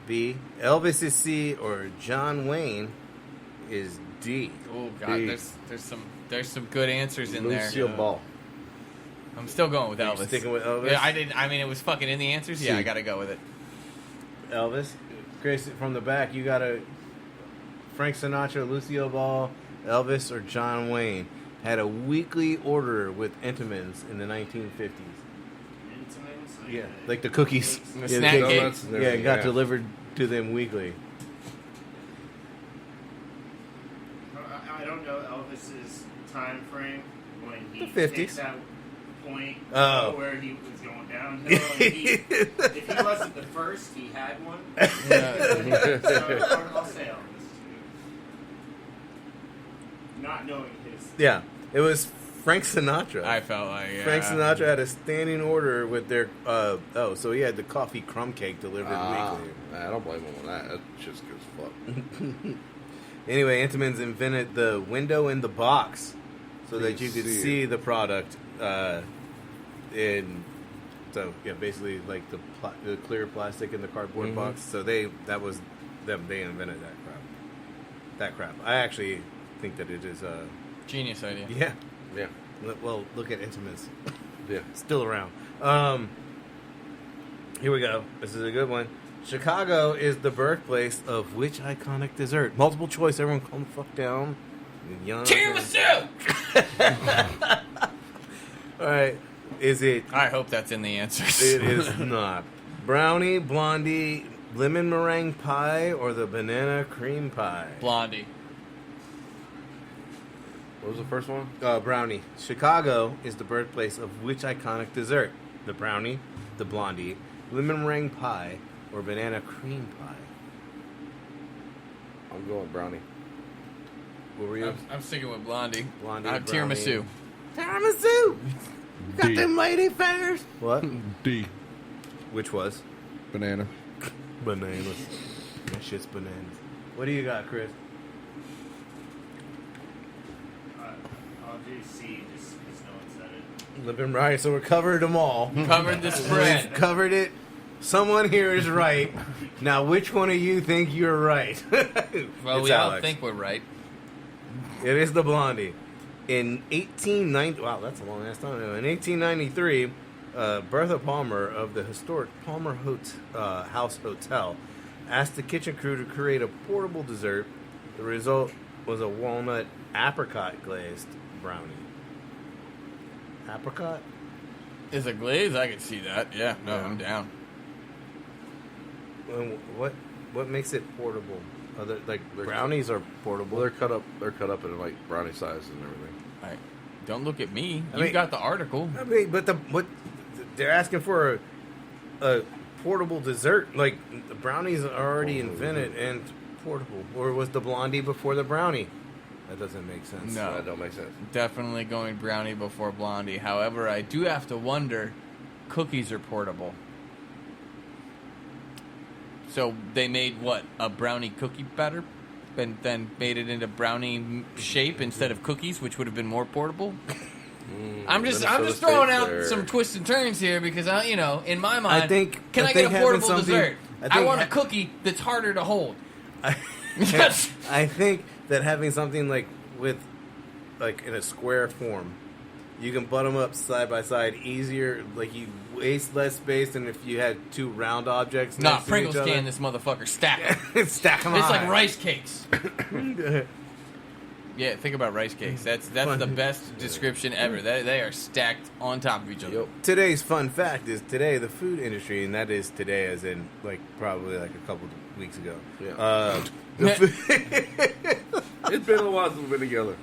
B. Elvis is C, or John Wayne is D. Oh god, D. there's some good answers in there. Lucille Ball. I'm still going with Are you Elvis. sticking with Elvis? Yeah, I mean, it was fucking in the answers. Yeah, I gotta go with it. Elvis. Grace, from the back, you got a Frank Sinatra, Lucille Ball, Elvis, or John Wayne had a weekly order with Entenmann's in the 1950s. Yeah, like the cookies. The snack cake. Donuts and Yeah, it everything, got delivered to them weekly. I don't know Elvis's time frame when he The 50s. hit that point where he was going downhill. If he wasn't the first, he had one. So I'll say Elvis. Not knowing his. Yeah, it was Frank Sinatra. I felt like Frank Sinatra had a standing order with their so he had the coffee crumb cake delivered weekly. I don't blame him on that. That's just good as fuck. Anyway, Entenmann's invented the window in the box so that you could see the product. Basically like the clear plastic in the cardboard box. So they invented that crap. I actually think that it is a Genius idea. yeah. Yeah. Well, look at Intimus. Yeah. Still around. Here we go. This is a good one. Chicago is the birthplace of which iconic dessert? Multiple choice. Everyone calm the fuck down. Tiramisu! All right. Is it? I hope that's in the answers. It is not. Brownie, blondie, lemon meringue pie, or the banana cream pie? Blondie. What was the first one? Brownie. Chicago is the birthplace of which iconic dessert? The brownie, the blondie, lemon meringue pie, or banana cream pie? I'm going brownie. What were you? I'm sticking with Blondie. Blondie, Tiramisu. Tiramisu! Got D. them lady fingers! What? D. Which was? Banana. Bananas. That shit's bananas. What do you got, Chris? I'll do C just because no one said it. Living right, so we covered them all. Covered the We've spread. covered it. Someone here is right. Now, which one of you think you're right? Well, It's we all Alex. think we're right. It is the blondie. In 1890, wow, that's a long ass time ago. In 1893, Bertha Palmer of the historic Palmer House Hotel asked the kitchen crew to create a portable dessert. The result was a walnut apricot glazed brownie. Apricot? Is it glazed? I can see that. Yeah, no, Yeah. I'm down. And what makes it portable? Other like They're- brownies are portable. Well, they're cut up. They're cut up in like brownie size and everything. All right. Don't look at me. I You mean- got the article. I mean, but they're asking for a portable dessert. Like the brownies are already invented and portable. Or was the blondie before the brownie? That doesn't make sense. No. That don't make sense. Definitely going brownie before Blondie. However, I do have to wonder, cookies are portable. So they made what? A brownie cookie batter? And then made it into brownie shape instead of cookies, which would have been more portable? I'm just Minnesota throwing State's out there. some twists and turns here because in my mind, I think can I I get think a having portable something- dessert? I I think want a ha- cookie that's harder to hold. Yes. I think that having something like in a square form, you can butt them up side by side easier. Like you waste less space than if you had two round objects. Nah, next to Pringles each other. can this motherfucker stack 'em. Stack them. It's like rice cakes. Yeah, think about rice cakes. That's the best description ever. They are stacked on top of each other. Yep. Today's fun fact is today the food industry, and that is today as in like probably like a couple of weeks ago. Yeah. It's been a while since we've been together.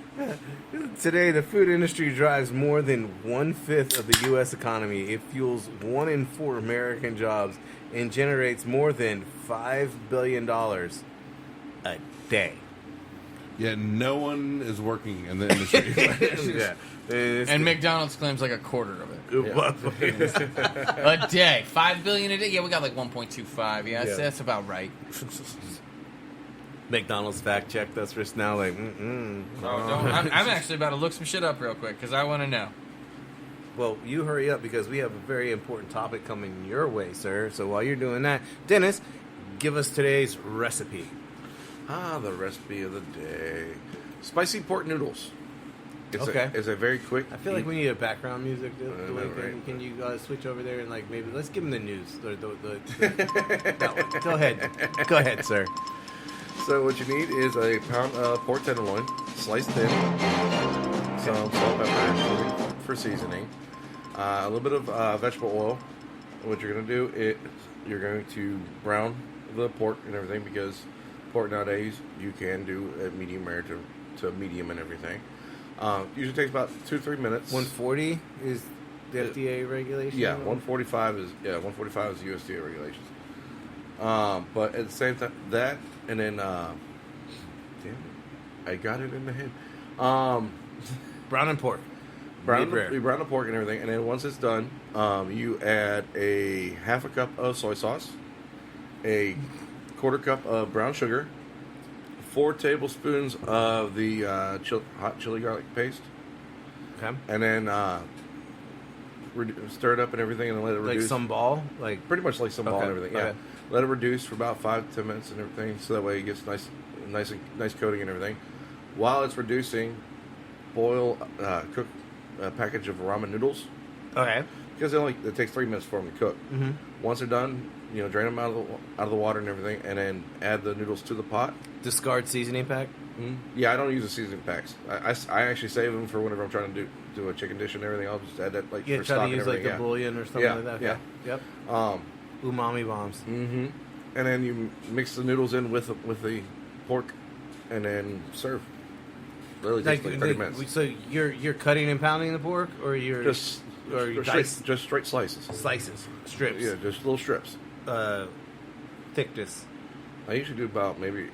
Today the food industry drives more than 1/5 of the U.S. economy. It fuels 1 in 4 American jobs and generates more than $5 billion a day. Yeah, no one is working in the industry. Yeah. And McDonald's claims like a quarter of it Yeah. a day. 5 billion a day. Yeah, we got like 1.25. Yeah, Yeah. that's about right. McDonald's fact checked us just now. Like, I'm actually about to look some shit up real quick because I want to know. Well, you hurry up because we have a very important topic coming your way, sir. So while you're doing that, Dennis, give us today's recipe. The recipe of the day: spicy pork noodles. Okay. It's a very quick. I feel like we need a background music. know, right? Can you switch over there and like maybe let's give him the news. That one. Go ahead, sir. So what you need is a pound of pork tenderloin, sliced thin, some salt, pepper for seasoning, a little bit of vegetable oil. What you're going to do you're going to brown the pork and everything because pork nowadays you can do a medium rare to medium and everything. Usually takes about 2 to 3 minutes. 140 is the FDA regulation. Yeah, 145 is USDA regulations. But at the same time, that and then, damn it, I got it in the head. Brown and pork. You brown the pork and everything, and then once it's done, you add a half a cup of soy sauce, a quarter cup of brown sugar, 4 tablespoons of the hot chili garlic paste, Okay. and then stir it up and everything, and then let it reduce. Like some ball, like Pretty much like some ball Okay, and everything. Yeah. okay. Let it reduce for about 5 to 10 minutes and everything, so that way it gets nice coating and everything. while it's reducing, cook a package of ramen noodles. Okay. Because it takes 3 minutes for them to cook. Mm-hmm. Once they're done, drain them out of the water and everything, and then add the noodles to the pot. Discard seasoning pack. Mm-hmm. Yeah, I don't use the seasoning packs. I actually save them for whenever I'm trying to do a chicken dish and everything. I'll just add that for try stock to use and everything. the bouillon or something like that. Yeah. Yep. Um, Umami bombs. mm-hmm. And then you mix the noodles in with the pork, and then serve. Literally takes 30 minutes. So you're cutting and pounding the pork, or you're just straight slices. Slices, strips. Yeah, just little strips. Thickness. I usually do about maybe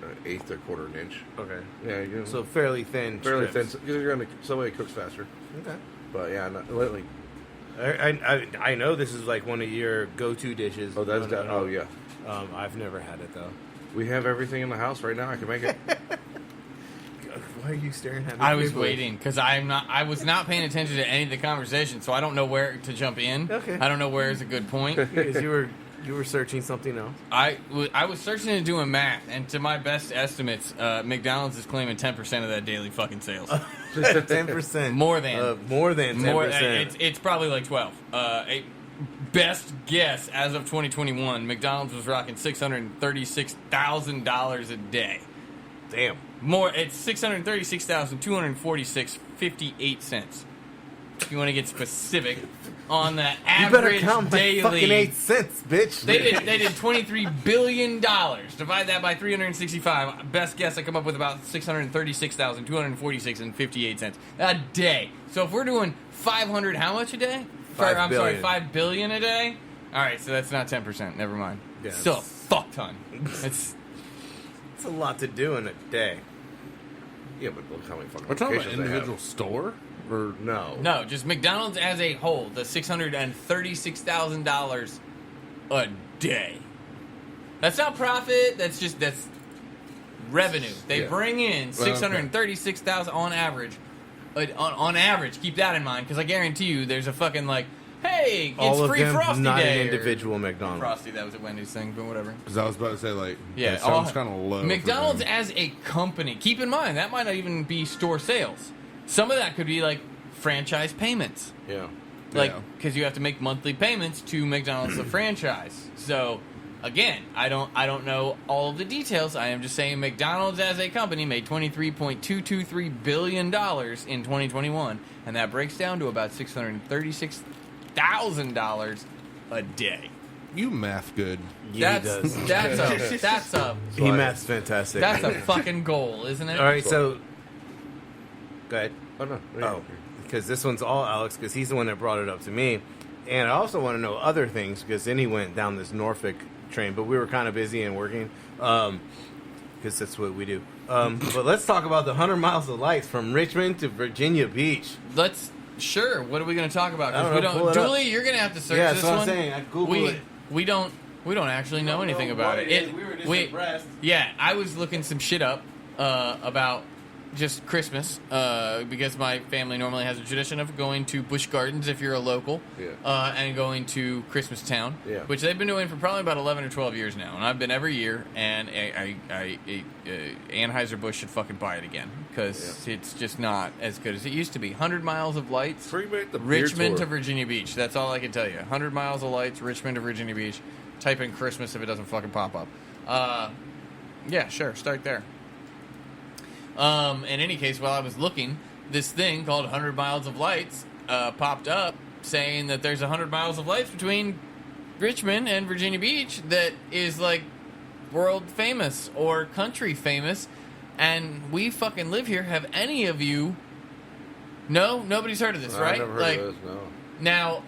an eighth or quarter an inch. Okay. Yeah, so fairly thin. Fairly strips. thin. Because so way it cooks faster. Okay. But yeah, lately. I know this is like one of your go-to dishes. Oh, that's that. Oh yeah. I've never had it though. We have everything in the house right now. I can make it. Why are you staring at me? I was waiting because I was not paying attention to any of the conversation, so I don't know where to jump in. Okay. I don't know where is a good point. Because you were searching something else. I was searching and doing math, and to my best estimates, McDonald's is claiming 10% of that daily fucking sales. 10%. More than 10%. It's probably like 12. Best guess as of 2021, McDonald's was rocking $636,000 a day. Damn. More, it's $636,246.58. If you want to get specific on the average you better count daily, my fucking 8 cents, bitch. They did $23 billion. Divide that by 365. Best guess, I come up with about $636,246.58 a day. So if we're doing 500, how much a day? $5 billion a day. All right, so that's not 10%. Never mind. Yeah, Still a fuck ton. It's a lot to do in a day. Yeah, but look how many fucking We're talking about locations they individual have. store? Or no, just McDonald's as a whole. The $636,000 a day. That's not profit. That's revenue. They bring in $636,000 on average. On average, keep that in mind, because I guarantee you, there's a fucking hey, it's all of free them Frosty not Day. an individual McDonald's. Frosty, that was a Wendy's thing, but whatever. Because I was about to say, yeah, that sounds kind of low. McDonald's as a company, keep in mind, that might not even be store sales. Some of that could be franchise payments. Yeah. Because you have to make monthly payments to McDonald's, the franchise. So, again, I don't know all of the details. I am just saying McDonald's as a company made $23.223 billion in 2021, and that breaks down to about $636,000 a day. You math good. Yeah, he does. He math's fantastic. That's a fucking goal, isn't it? All right, so go ahead. Oh no. Oh, because this one's all Alex, because he's the one that brought it up to me, and I also want to know other things, because then he went down this Norfolk train, but we were kind of busy and working, because that's what we do. But let's talk about the 100 miles of lights from Richmond to Virginia Beach. Sure. What are we going to talk about? I don't know, Julie, you're going to have to search yeah, this that's what one. I'm saying. I Googled it. We don't actually know anything about it. We were just impressed. Yeah, I was looking some shit up about just Christmas because my family normally has a tradition of going to Busch Gardens if you're a local, and going to Christmas Town, which they've been doing for probably about 11 or 12 years now, and I've been every year. And Anheuser-Busch should fucking buy it again because it's just not as good as it used to be. 100 miles of lights, Richmond to Virginia Beach. That's all I can tell you. 100 miles of lights, Richmond to Virginia Beach. Type in Christmas if it doesn't fucking pop up. Yeah, sure. Start there. In any case, while I was looking, this thing called 100 Miles of Lights popped up saying that there's 100 miles of lights between Richmond and Virginia Beach that is world famous or country famous, and we fucking live here. Have any of you? No? Nobody's heard of this, right? I've never heard of this, no. Now,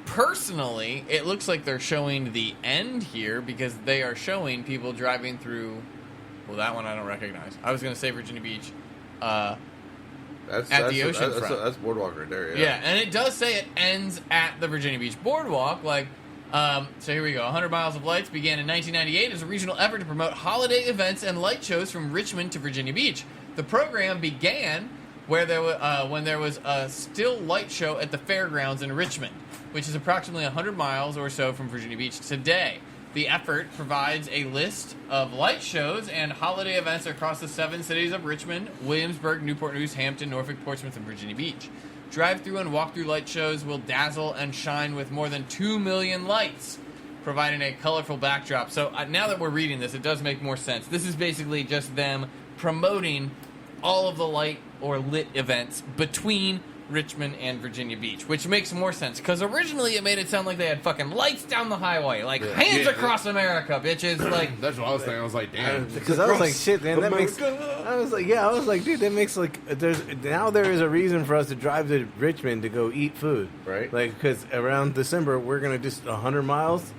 personally, it looks like they're showing the end here because they are showing people driving through. Well, that one I don't recognize. I was going to say Virginia Beach at the ocean front. That's boardwalk right there, Yeah, and it does say it ends at the Virginia Beach boardwalk. So here we go. 100 Miles of Lights began in 1998 as a regional effort to promote holiday events and light shows from Richmond to Virginia Beach. The program began when there was a still light show at the fairgrounds in Richmond, which is approximately 100 miles or so from Virginia Beach today. The effort provides a list of light shows and holiday events across the 7 cities of Richmond, Williamsburg, Newport News, Hampton, Norfolk, Portsmouth, and Virginia Beach. Drive-through and walk-through light shows will dazzle and shine with more than 2 million lights, providing a colorful backdrop. So now that we're reading this, it does make more sense. This is basically just them promoting all of the light or lit events between Richmond and Virginia Beach, which makes more sense, because originally it made it sound like they had fucking lights down the highway, like hands across America, bitches. Like That's what I was thinking. I was like, damn. Because I was like, shit, man, that makes. I was like, dude, that makes like. There is a reason for us to drive to Richmond to go eat food, Right. Like, because around December we're gonna just 100 miles,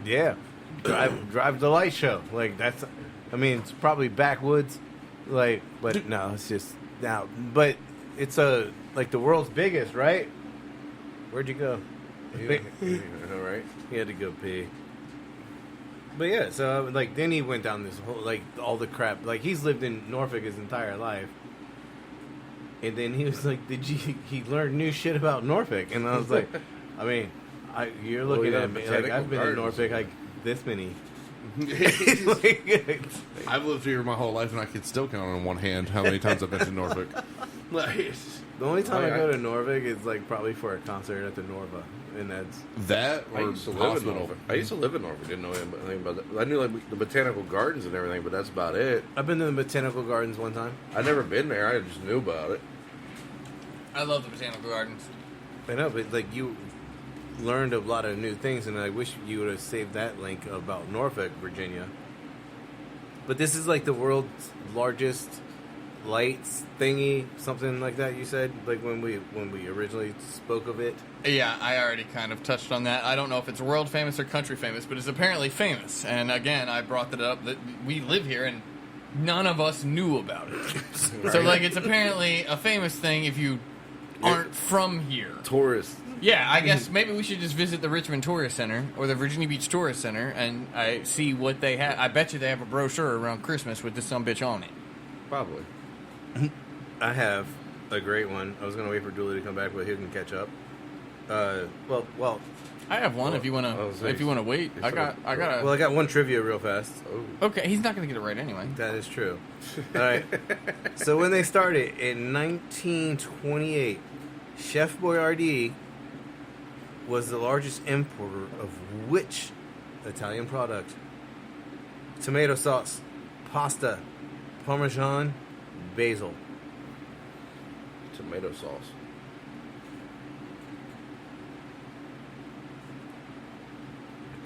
drive the light show. Like that's, I mean, it's probably backwoods, like, but no, it's just now, but it's like the world's biggest, right? Where'd you go? All right. He had to go pee. But yeah, so like then he went down this whole like all the crap. Like he's lived in Norfolk his entire life, and then he was like, he learned new shit about Norfolk, and I was like, I mean, you're looking at me like I've been in Norfolk like this many. I've lived here my whole life, and I can still count on one hand how many times I've been to Norfolk. The only time I go to Norfolk is like probably for a concert at the Norva, and that's that I or used to live in hospital. Norfolk. I used to live in Norfolk. Didn't know anything about that. I knew like the botanical gardens and everything, but that's about it. I've been to the botanical gardens one time. I'd never been there. I just knew about it. I love the botanical gardens. I know, but like you learned a lot of new things, and I wish you would have saved that link about Norfolk, Virginia. But this is like the world's largest lights thingy, something like that. You said like when we originally spoke of it. Yeah, I already kind of touched on that. I don't know if it's world famous or country famous, but it's apparently famous. And again, I brought that up that we live here and none of us knew about it. So like it's apparently a famous thing if you aren't from here. Tourists. Yeah, I guess maybe we should just visit the Richmond Tourist Center or the Virginia Beach Tourist Center and I see what they have. I bet you they have a brochure around Christmas with this sumbitch on it. Probably. I have a great one. I was gonna wait for Dooley to come back, but he can catch up. Well, I have one if you wanna wait. I got a. I got one trivia real fast. Oh. Okay, he's not gonna get it right anyway. That is true. All right. So when they started in 1928, Chef Boyardee was the largest importer of which Italian product? Tomato sauce, pasta, Parmesan, basil. Tomato sauce.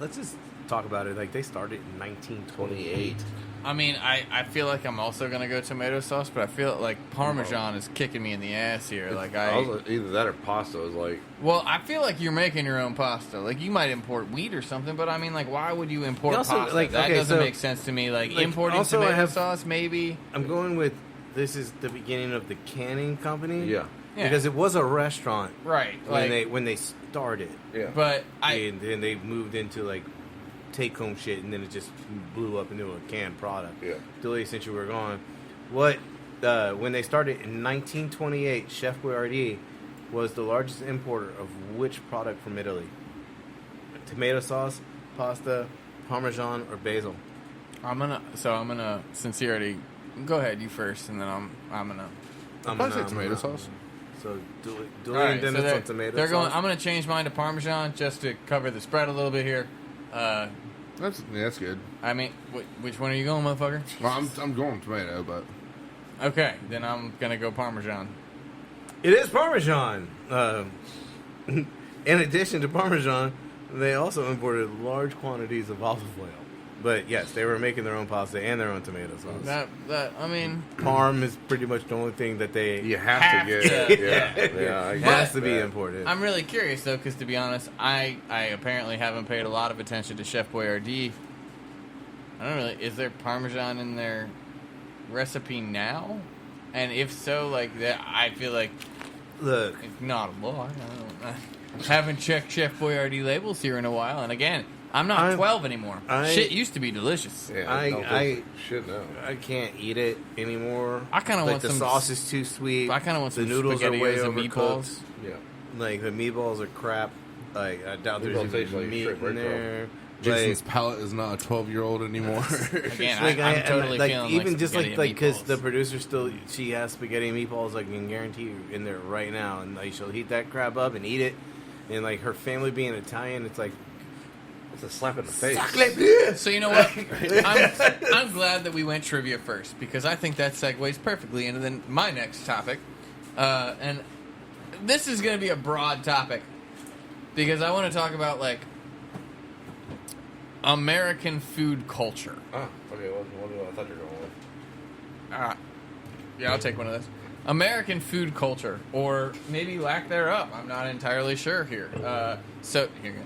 Let's just talk about it. Like they started in 1928. I mean, I feel like I'm also gonna go tomato sauce, but I feel like Parmesan is kicking me in the ass here. Like I was either that or pasta. Was like, well, I feel like you're making your own pasta. Like you might import wheat or something, but I mean, like, why would you import Also, pasta? like, that okay, doesn't so- make sense to me. Like like, importing also I tomato have- sauce, maybe. I'm going with this is the beginning of the canning company. yeah, Yeah. Because it was a restaurant Right. when they started. yeah. But And then they moved into like take home shit, and then it just blew up into a canned product. Yeah. Delay, since you were gone, when they started in 1928, Chef Boyardee was the largest importer of which product from Italy? Tomato sauce, pasta, Parmesan, or basil? I'm gonna sincerity. Go ahead, you first, and then I'm gonna. I'd probably say tomato sauce. So Delay All right, and Dennis so on tomato they're going. sauce. I'm gonna change mine to Parmesan just to cover the spread a little bit here. That's good. I mean, which one are you going, motherfucker? Well, I'm going tomato, but Okay, then I'm gonna go Parmesan. It is Parmesan. In addition to Parmesan, they also imported large quantities of olive oil. But yes, they were making their own pasta and their own tomato sauce. I mean, Parm is pretty much the only thing that they You have Have to to, get. yeah. Yeah, I has get to be that. imported. I'm really curious though, because to be honest, I apparently haven't paid a lot of attention to Chef Boyardee. I don't really. Is there Parmesan in their recipe now? And if so, like that, I feel like Look, it's not a lot. I haven't checked Chef Boyardee labels here in a while, and again, I'm not 12 anymore. Shit used to be delicious. Yeah, I shit no. I can't eat it anymore. I kinda like want the some- sauce is too sweet. I kind of want the some noodles are way SpaghettiOs and overcooked. meatballs. Yeah. Like the meatballs are crap. Like I doubt there's Meatballs taste even like meat straight in bread there. Jason's palate is not a 12-year-old anymore. Again, Like, I'm totally like, feeling even like just spaghetti like and because meatballs. the producer still she has spaghetti and meatballs. I can guarantee you in there right now, and like she'll heat that crap up and eat it. And like her family being Italian, it's like It's a slap in the face. So you know what? I'm glad that we went trivia first because I think that segues perfectly into my next topic, and this is going to be a broad topic because I want to talk about like American food culture. Oh, okay. What I thought you were going with. Yeah, I'll take one of those. American food culture, or maybe lack thereof. I'm not entirely sure here. So here you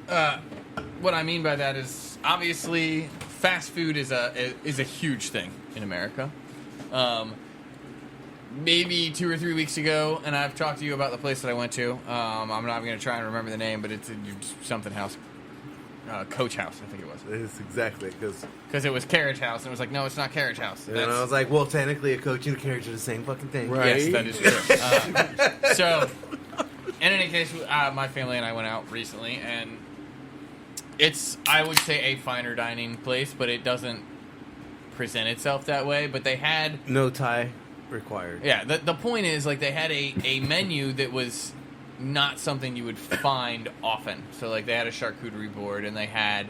go. What I mean by that is obviously fast food is a huge thing in America. Maybe 2 or 3 weeks ago, and I've talked to you about the place that I went to. I'm not going to try and remember the name, but it's something house, Coach House, I think it was. it's exactly Because it was Carriage House, and it was like, no, it's not Carriage House. and I was like, well, technically, a coach and a carriage are the same fucking thing, Right. Yes, that is true. So, in any case, my family and I went out recently, and it's, I would say, a finer dining place, but it doesn't present itself that way. But they had, No tie required. yeah, the point is, like, they had a menu that was not something you would find often. So, like, they had a charcuterie board, and they had,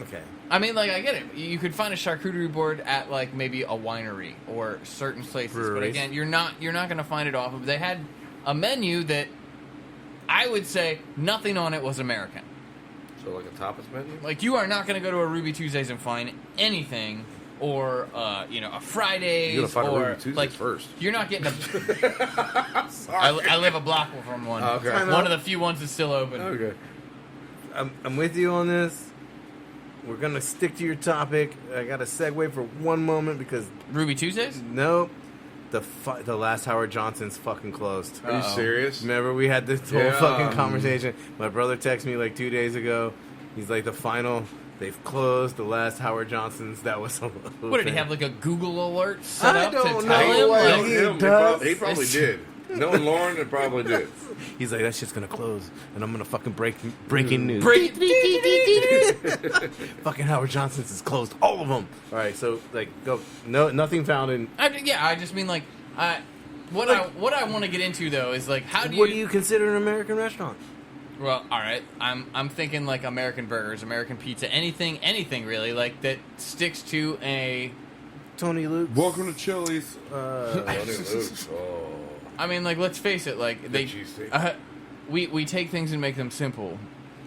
Okay. I mean, like, I get it. You could find a charcuterie board at, like, maybe a winery or certain places. But Breweries. again, you're not going to find it off of. They had a menu that I would say nothing on it was American. So like a tapas menu? Like, you are not going to go to a Ruby Tuesdays and find anything, or a Fridays, You're gonna find a or Ruby Tuesdays like first. You're not getting a. I live a block from one. Okay. One of the few ones that's still open. Okay. I'm with you on this. We're gonna stick to your topic. I got to segue for one moment because Ruby Tuesdays? nope, the last Howard Johnson's fucking closed. Are you serious? Remember we had this whole Yeah. fucking conversation. My brother texted me like 2 days ago. He's like, the final, they've closed the last Howard Johnson's. That was a What did he have, like a Google alert set I up don't to know tell him? what Like, he Him, does. He probably did. Knowing Lauren, it probably did. He's like, that shit's gonna close, and I'm gonna fucking breaking news. Fucking Howard Johnson's is closed, all of them. All right, so like, go. No, nothing found in. I just mean like, what I want to get into though is like, how do What do you consider an American restaurant? Well, all right. I'm thinking like American burgers, American pizza, anything really like that sticks to a. Tony Luke. Welcome to Chili's. Tony Luke. Oh. I mean, like, let's face it. Like they, cheesesteak. we take things and make them simple,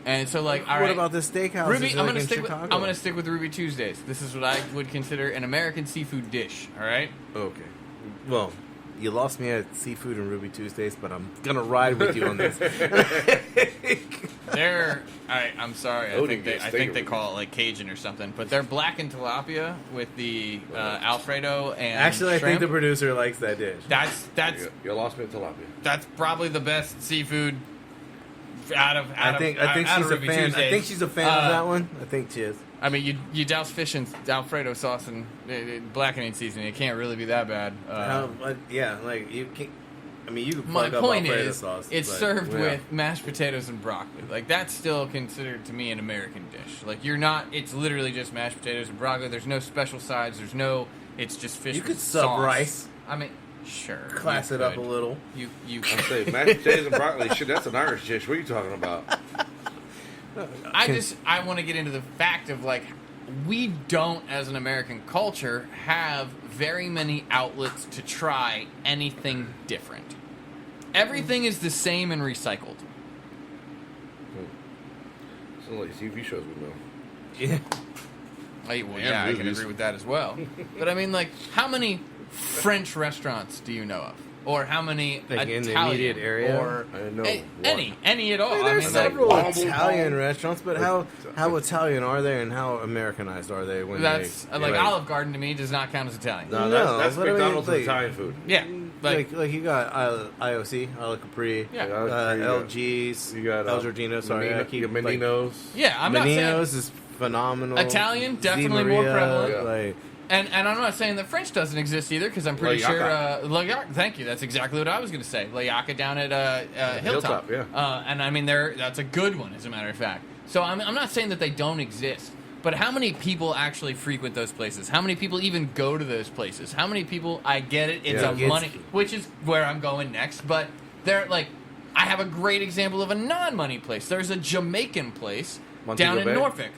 and so like, all What right. about the steakhouse? Ruby, I'm gonna stick with Ruby Tuesdays. This is what I would consider an American seafood dish. All right. Okay. Well, you lost me at seafood and Ruby Tuesdays, but I'm gonna ride with you on this. They're. I'm sorry. I Oh, think they they. get I steak think they over call it like Cajun or something. But they're blackened tilapia with the Alfredo and. Actually, I think shrimp. the producer likes that dish. That's You lost me at tilapia. that's probably the best seafood out of I think she's a Ruby fan. Tuesdays. I think she's a fan of that one. I think she is. I mean, you douse fish in Alfredo sauce and blackening seasoning. It can't really be that bad. Yeah, like you can. I mean, you can My fuck up point Alfredo is, sauce. it's but, served yeah. with mashed potatoes and broccoli. Like, that's still considered to me an American dish. Like, you're not. It's literally just mashed potatoes and broccoli. There's no special sides. There's no. It's just fish. You with could sub sauce. rice. I mean, sure. Class you it up a could. little. You I'm saying mashed potatoes and broccoli. Shit, that's an Irish dish. What are you talking about? I want to get into the fact of like we don't as an American culture have very many outlets to try anything different. Everything is the same and recycled. Sounds like TV shows we know. Yeah. Yeah, I can agree with that as well. But I mean, like, how many French restaurants do you know of? Or how many Like Italian? in the immediate area? Or I know any at all? I mean, there's several like, Italian Bomb. restaurants, but how Italian are they, and how Americanized are they? When That's they, like Olive Garden to me does not count as Italian. No, No, that's but I mean, McDonald's like- and Italian food. Yeah, like you got IOC, Isla Capri, Yeah. LG's, You got El Giardino. Sorry, I keep Menino's. yeah. I'm not saying. Menino's is phenomenal. Italian, definitely Maria, more prevalent. Like, And I'm not saying that French doesn't exist either, because I'm pretty La sure. Yaca. La Yaca, thank you. That's exactly what I was going to say. La Yaca down at Hilltop. Hilltop, yeah. And I mean, that's a good one, as a matter of fact. So I'm not saying that they don't exist, but how many people actually frequent those places? How many people even go to those places? How many people? I get it. It's money, which is where I'm going next. But they're like, I have a great example of a non-money place. There's a Jamaican place down in Norfolk.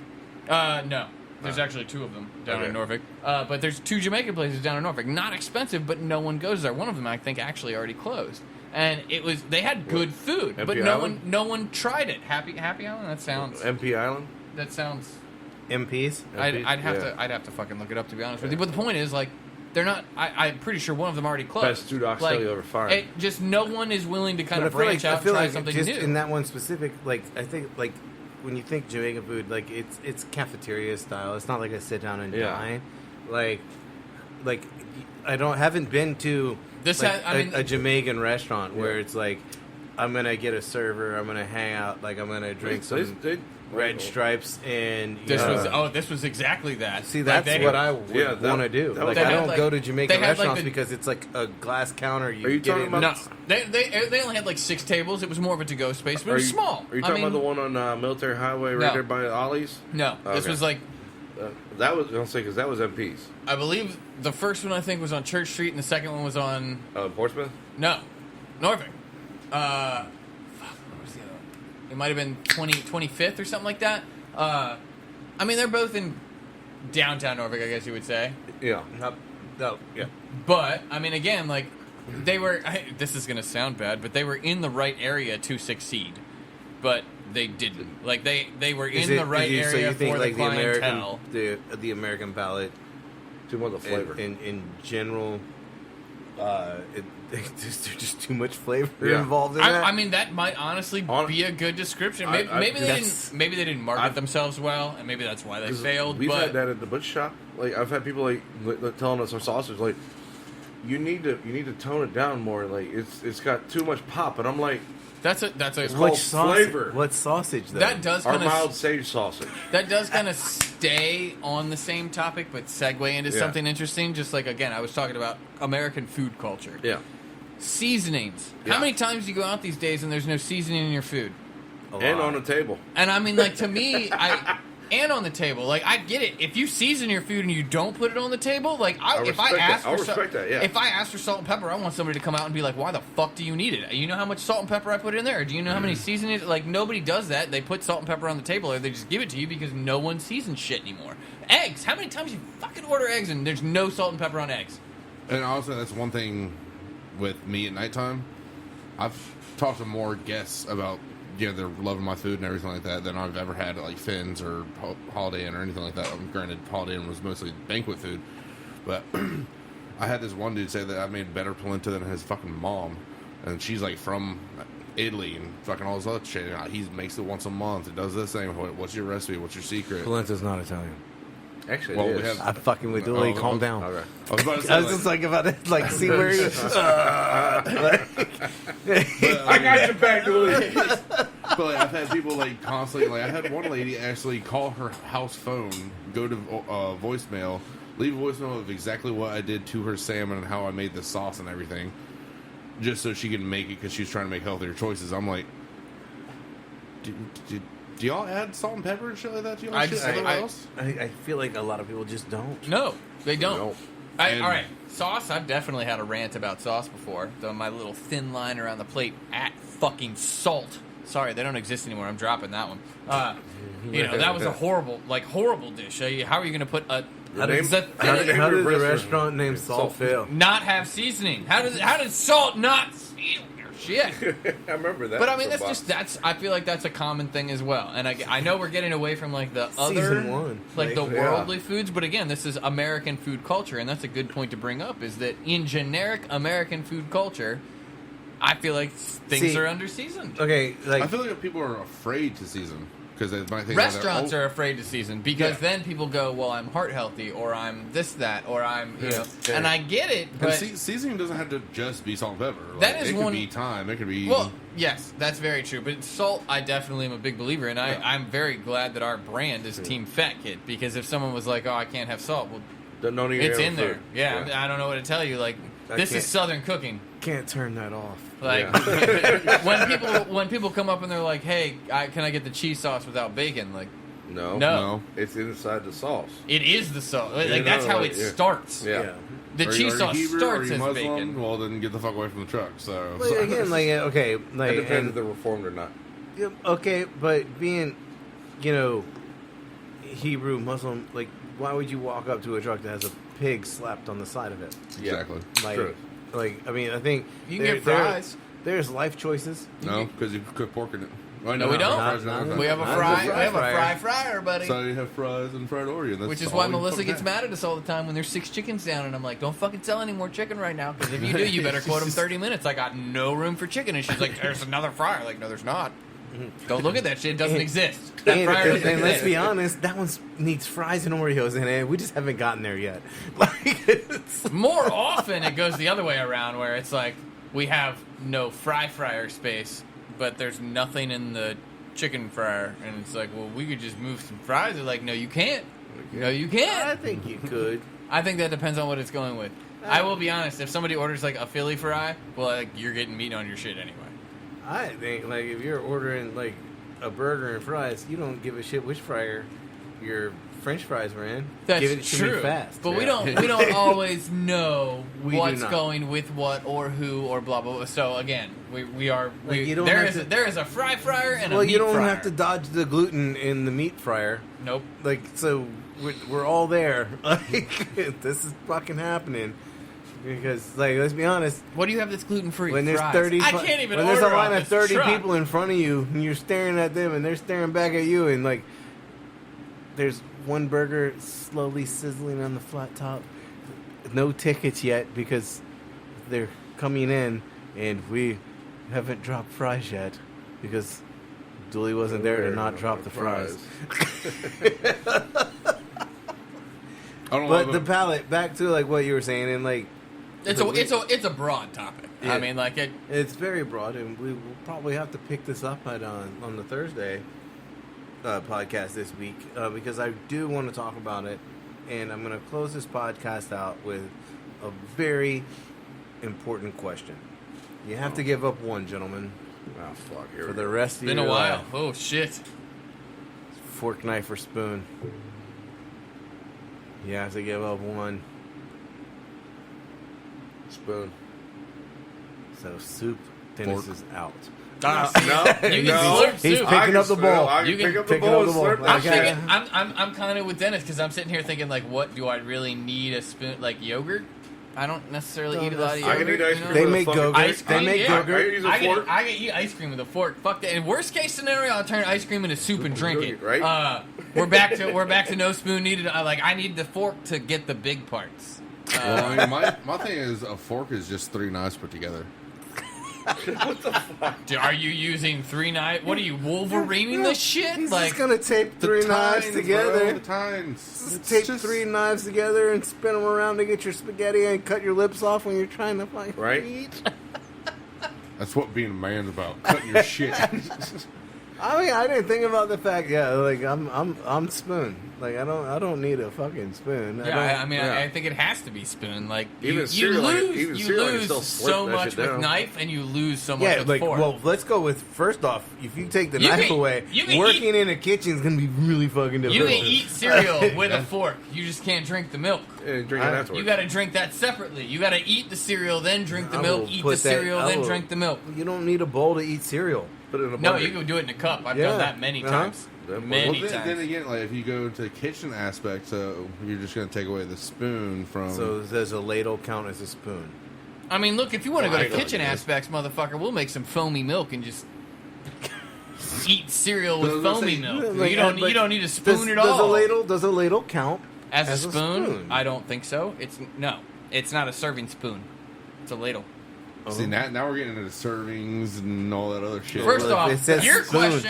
No. There's actually 2 of them down in Norfolk. But there's 2 Jamaican places down in Norfolk. Not expensive, but no one goes there. One of them, I think, actually already closed. And they had good food, but no one tried it. Happy Island? That sounds... MP Island? That sounds... MPs? I'd have to fucking look it up, to be honest with you. But the point is, like, they're not... I'm pretty sure one of them already closed. Best 2 docs tell you over fire. Just no one is willing to kind of branch out and try something just new. In that one specific, like, I think, like, when you think Jamaican food, like, it's cafeteria style. It's not like a sit down and dine. Like haven't been to a Jamaican restaurant where it's like, I'm gonna get a server, I'm gonna hang out, like I'm gonna drink some Red Stripes, and this was exactly that. See, that's what I would want to do. Like, I don't go to Jamaican restaurants because it's like a glass counter. Are you talking about? No, they only had like 6 tables. It was more of a to-go space, but it was small. Are you talking about the one on Military Highway right there by Ollie's? No, this was like. That was, I'll say, because that was MP's. I believe the first one, I think, was on Church Street, and the second one was on... Portsmouth? No. Norfolk. What was the other one? It might have been 25th or something like that. I mean, they're both in downtown Norfolk, I guess you would say. Yeah. Yeah. But, I mean, again, like, they were... this is going to sound bad, but they were in the right area to succeed. But... they didn't. Like, they were in the right area, so you think, for the clientele. The American palate, too much of flavor. In general, there's just too much flavor involved in that. I mean, that might honestly be a good description. Maybe they didn't market themselves well, and maybe that's why they failed. We've had that at the butcher shop. Like, I've had people like telling us our sausage, like, you need to tone it down more. Like, it's got too much pop, and I'm like. That's a which flavor. What sausage though? That does our mild sage sausage. That does kind of stay on the same topic, but segue into something interesting. Just like, again, I was talking about American food culture. Yeah. Seasonings. Yeah. How many times do you go out these days and there's no seasoning in your food? And on the table. And I mean, like, to me, and on the table. Like, I get it. If you season your food and you don't put it on the table, like, if I ask for salt and pepper, I want somebody to come out and be like, why the fuck do you need it? You know how much salt and pepper I put in there? Or do you know how many seasonings? Like, nobody does that. They put salt and pepper on the table, or they just give it to you because no one seasons shit anymore. Eggs. How many times you fucking order eggs and there's no salt and pepper on eggs? And also, that's one thing with me at nighttime. I've talked to more guests about they're loving my food and everything like that than I've ever had at like Finn's or Holiday Inn or anything like that. Granted, Holiday Inn was mostly banquet food, but I had this one dude say that I made better polenta than his fucking mom, and she's like from Italy and fucking all this other shit. He makes it once a month. It does this thing. What's your recipe? What's your secret? Polenta's not Italian. Actually, we have. I'm fucking with Lily. Calm down. Okay. I was just like about to like see where you. I got your back, Lily. But like, I've had people like constantly. Like I had one lady actually call her house phone, go to voicemail, leave a voicemail of exactly what I did to her salmon and how I made the sauce and everything, just so she can make it because she's trying to make healthier choices. I'm like, do y'all add salt and pepper and shit like that to y'all? I feel like a lot of people just don't. No, they don't. No. All right, sauce. I've definitely had a rant about sauce before. Though my little thin line around the plate at fucking salt. Sorry, they don't exist anymore. I'm dropping that one. That was a horrible dish. How are you going to put a... How does a restaurant named Salt fail? Not have seasoning. How does salt not season your shit? I remember that. But I mean, I feel like that's a common thing as well. And I know we're getting away from like the other, Season 1. like the worldly foods. But again, this is American food culture, and that's a good point to bring up. Is that in generic American food culture, I feel like things are under-seasoned. Okay, like I feel like people are afraid to season because they might think restaurants are afraid to season because then people go, well, I'm heart healthy, or I'm this, that, or I'm and I get it, but seasoning doesn't have to just be salt and pepper. Like, that is it one. Could be thyme. It could be yes, that's very true. But salt, I definitely am a big believer, and I'm very glad that our brand is Team Fat Kid, because if someone was like, oh, I can't have salt, well, don't it's in there. Yeah, I don't know what to tell you. Like, This is Southern cooking. Can't turn that off. Like when people come up and they're like, "Hey, can I get the cheese sauce without bacon?" Like, No. It's inside the sauce. it is the sauce. Like You that's know, how like, it yeah. starts. Yeah. The Are cheese you sauce Hebrew? starts Are as you Muslim? bacon. Well, then get the fuck away from the truck. So, But again, like okay, like It depends and- if they're reformed or not. yeah, okay, but being, Hebrew Muslim, like, why would you walk up to a truck that has a pig slapped on the side of it? exactly. Like, True. I mean, I think You can get fries. There's life choices. No, because you cook pork in it. Well, No, we don't. Not- We have a Not fry. a We have a fry fry fryer. fryer, buddy. So you have fries and fried Oreo. That's Which is all why you Melissa fucking gets have. mad at us all the time when there's 6 chickens down, and I'm like, "Don't fucking sell any more chicken right now, because if you do, you better quote them 30 minutes. I got no room for chicken." And she's like, "There's another fryer." Like, no, there's not. Don't look at that shit. It doesn't exist. That fryer doesn't And let's exist. be honest, that one needs fries and Oreos in it. We just haven't gotten there yet. Like, it's, More often, it goes the other way around, where it's like we have no fryer space, but there's nothing in the chicken fryer, and it's like, well, we could just move some fries. They're like, no, you can't. No, you I can't. think you could. I think that depends on what it's going with. I will be honest. If somebody orders like a Philly fry, well, like, you're getting meat on your shit anyway. I think, like, if you're ordering, like, a burger and fries, you don't give a shit which fryer your French fries were in. That's Give it to true. me fast. But we don't always know We do what's not. going with what or who or blah blah blah. So again, you don't there have is to- there is a fry fryer and Well, a meat you don't fryer. have to dodge the gluten in the meat fryer. Nope. Like, so we're all there. Like, this is fucking happening. Because, like, let's be honest, What do you have that's gluten free? when there's Fries. 30, I can't even when there's a order line off of this 30 truck. people in front of you, and you're staring at them, and they're staring back at you, and like, there's one burger slowly sizzling on the flat top. No tickets yet because they're coming in, and we haven't dropped fries yet because Dooley wasn't there to not drop the fries. I don't But know. the palate, back to like what you were saying, and like It's a broad topic. Yeah. I mean, like it. it's very broad, and we will probably have to pick this up at on the Thursday podcast this week because I do want to talk about it, and I'm going to close this podcast out with a very important question. You have to give up one, gentlemen, Oh, fuck. Here for we the go. rest of Been your a while. life. Oh shit. Fork, knife, or spoon. You have to give up one. Spoon. So soup, Dennis Fork. is out. No, You can no. slurp He's soup. picking up the ball. I You can can pick up the pick ball up and the ball. slurp Like, that shit. I'm kind of with Dennis because I'm sitting here thinking like, what do I really need a spoon? Like yogurt? I don't necessarily No, eat a lot of I yogurt. can eat ice you cream know? They with a make fucking- yogurt. Ice cream, They make yeah. yogurt. I can use a fork. I can eat ice cream with a fork. Fuck that. In worst case scenario, I'll turn ice cream into soup and drink it. Right? We're back to no spoon needed. I need the fork to get the big parts. Well, I mean, my thing is a fork is just 3 knives put together. Are you using 3 knives? What are you Wolverining this shit? He's Like just gonna tape The 3 knives tines, together. bro, the tines. Just It's tape just- 3 knives together and spin them around to get your spaghetti and cut your lips off when you're trying to fucking Right. eat. That's what being a man's about. Cutting your shit. I mean, I didn't think about the fact. Yeah, like I'm spoon. Like I don't need a fucking spoon. yeah, yeah. I think it has to be spoon. Like Even you cereal, lose, you cereal, I can lose still slurp so that much shit with down. knife, and you lose so much Yeah, with like fork. well, let's go with first off. If you take the You knife can- away, you can working in a kitchen is gonna be really fucking you difficult. can eat cereal with a fork. You just can't drink the milk. And drink it I- afterwards. You got to drink that separately. You got to eat the cereal, then drink the I milk. will Eat put the cereal, that- I then will- drink the milk. You don't need a bowl to eat cereal. Put it in a No, bucket. you can do it in a cup. I've Yeah. done that many Uh-huh. times. Well, Many Well, times. then again, like if you go into the kitchen aspect, so you're just going to take away the spoon from. So does a ladle count as a spoon? I mean, look, if you want to Oh, go I to know what kitchen it is. aspects, motherfucker, we'll make some foamy milk and just eat cereal with But I was gonna foamy say, milk. Like, you don't but need a spoon at all. Does a ladle count as a as a spoon? spoon? I don't think so. It's not a serving spoon. It's a ladle. See, now we're getting into servings and all that other shit. First Well, off, it says your spoon.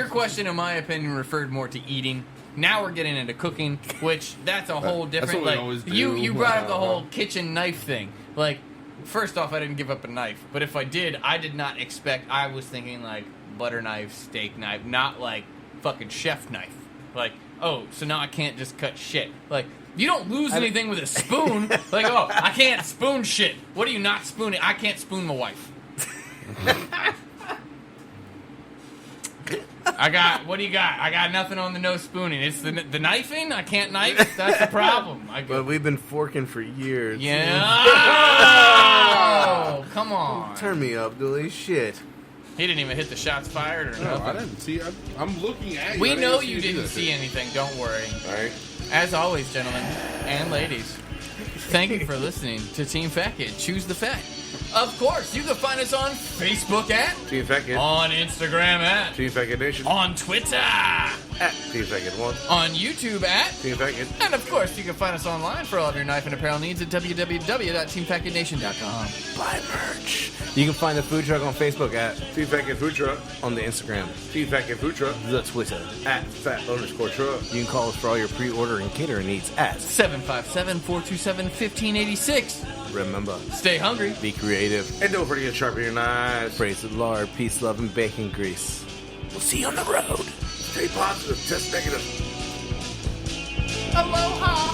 question, in my opinion, referred more to eating. Now we're getting into cooking, which that's a whole That's different. what we Like always do. you brought up the whole kitchen knife thing. Like, first off, I didn't give up a knife, but if I did, I did not expect. I was thinking like butter knife, steak knife, not like fucking chef knife. Like oh, so now I can't just cut shit. Like, you don't lose anything with a spoon. Like, oh, I can't spoon shit. What are you not spooning? I can't spoon my wife. What do you got? I got nothing on the no spooning. It's the knifing. I can't knife. That's the problem. But we've been forking for years. Yeah. Oh, come on. Turn me up, Dooley. Shit. He didn't even hit the shots fired or No, nothing. I didn't see. I'm looking at you. We I know see you do didn't that see shit. anything. Don't worry. All right. As always, gentlemen and ladies, thank you for listening to Team Fat Kid. Choose the Fat. Of course, you can find us on Facebook at Team Fat Kid. on Instagram at Team Fat Kid Nation. on Twitter, At Team Fat Kid 1. on YouTube at, Team Fat Kid. and of course, you can find us online for all of your knife and apparel needs at www.teamfatKidNation.com. Buy merch. You can find the food truck on Facebook at Team Fat Kid Food Truck. on the Instagram, Team Fat Kid Food Truck. the Twitter. At Fat_Truck. You can call us for all your pre-order and catering needs at 757-427-1586. Remember, Stay hungry. be creative. And don't forget to sharpen your knives. Praise the Lord. Peace, love, and bacon grease. We'll see you on the road. Stay positive. Test negative. Aloha.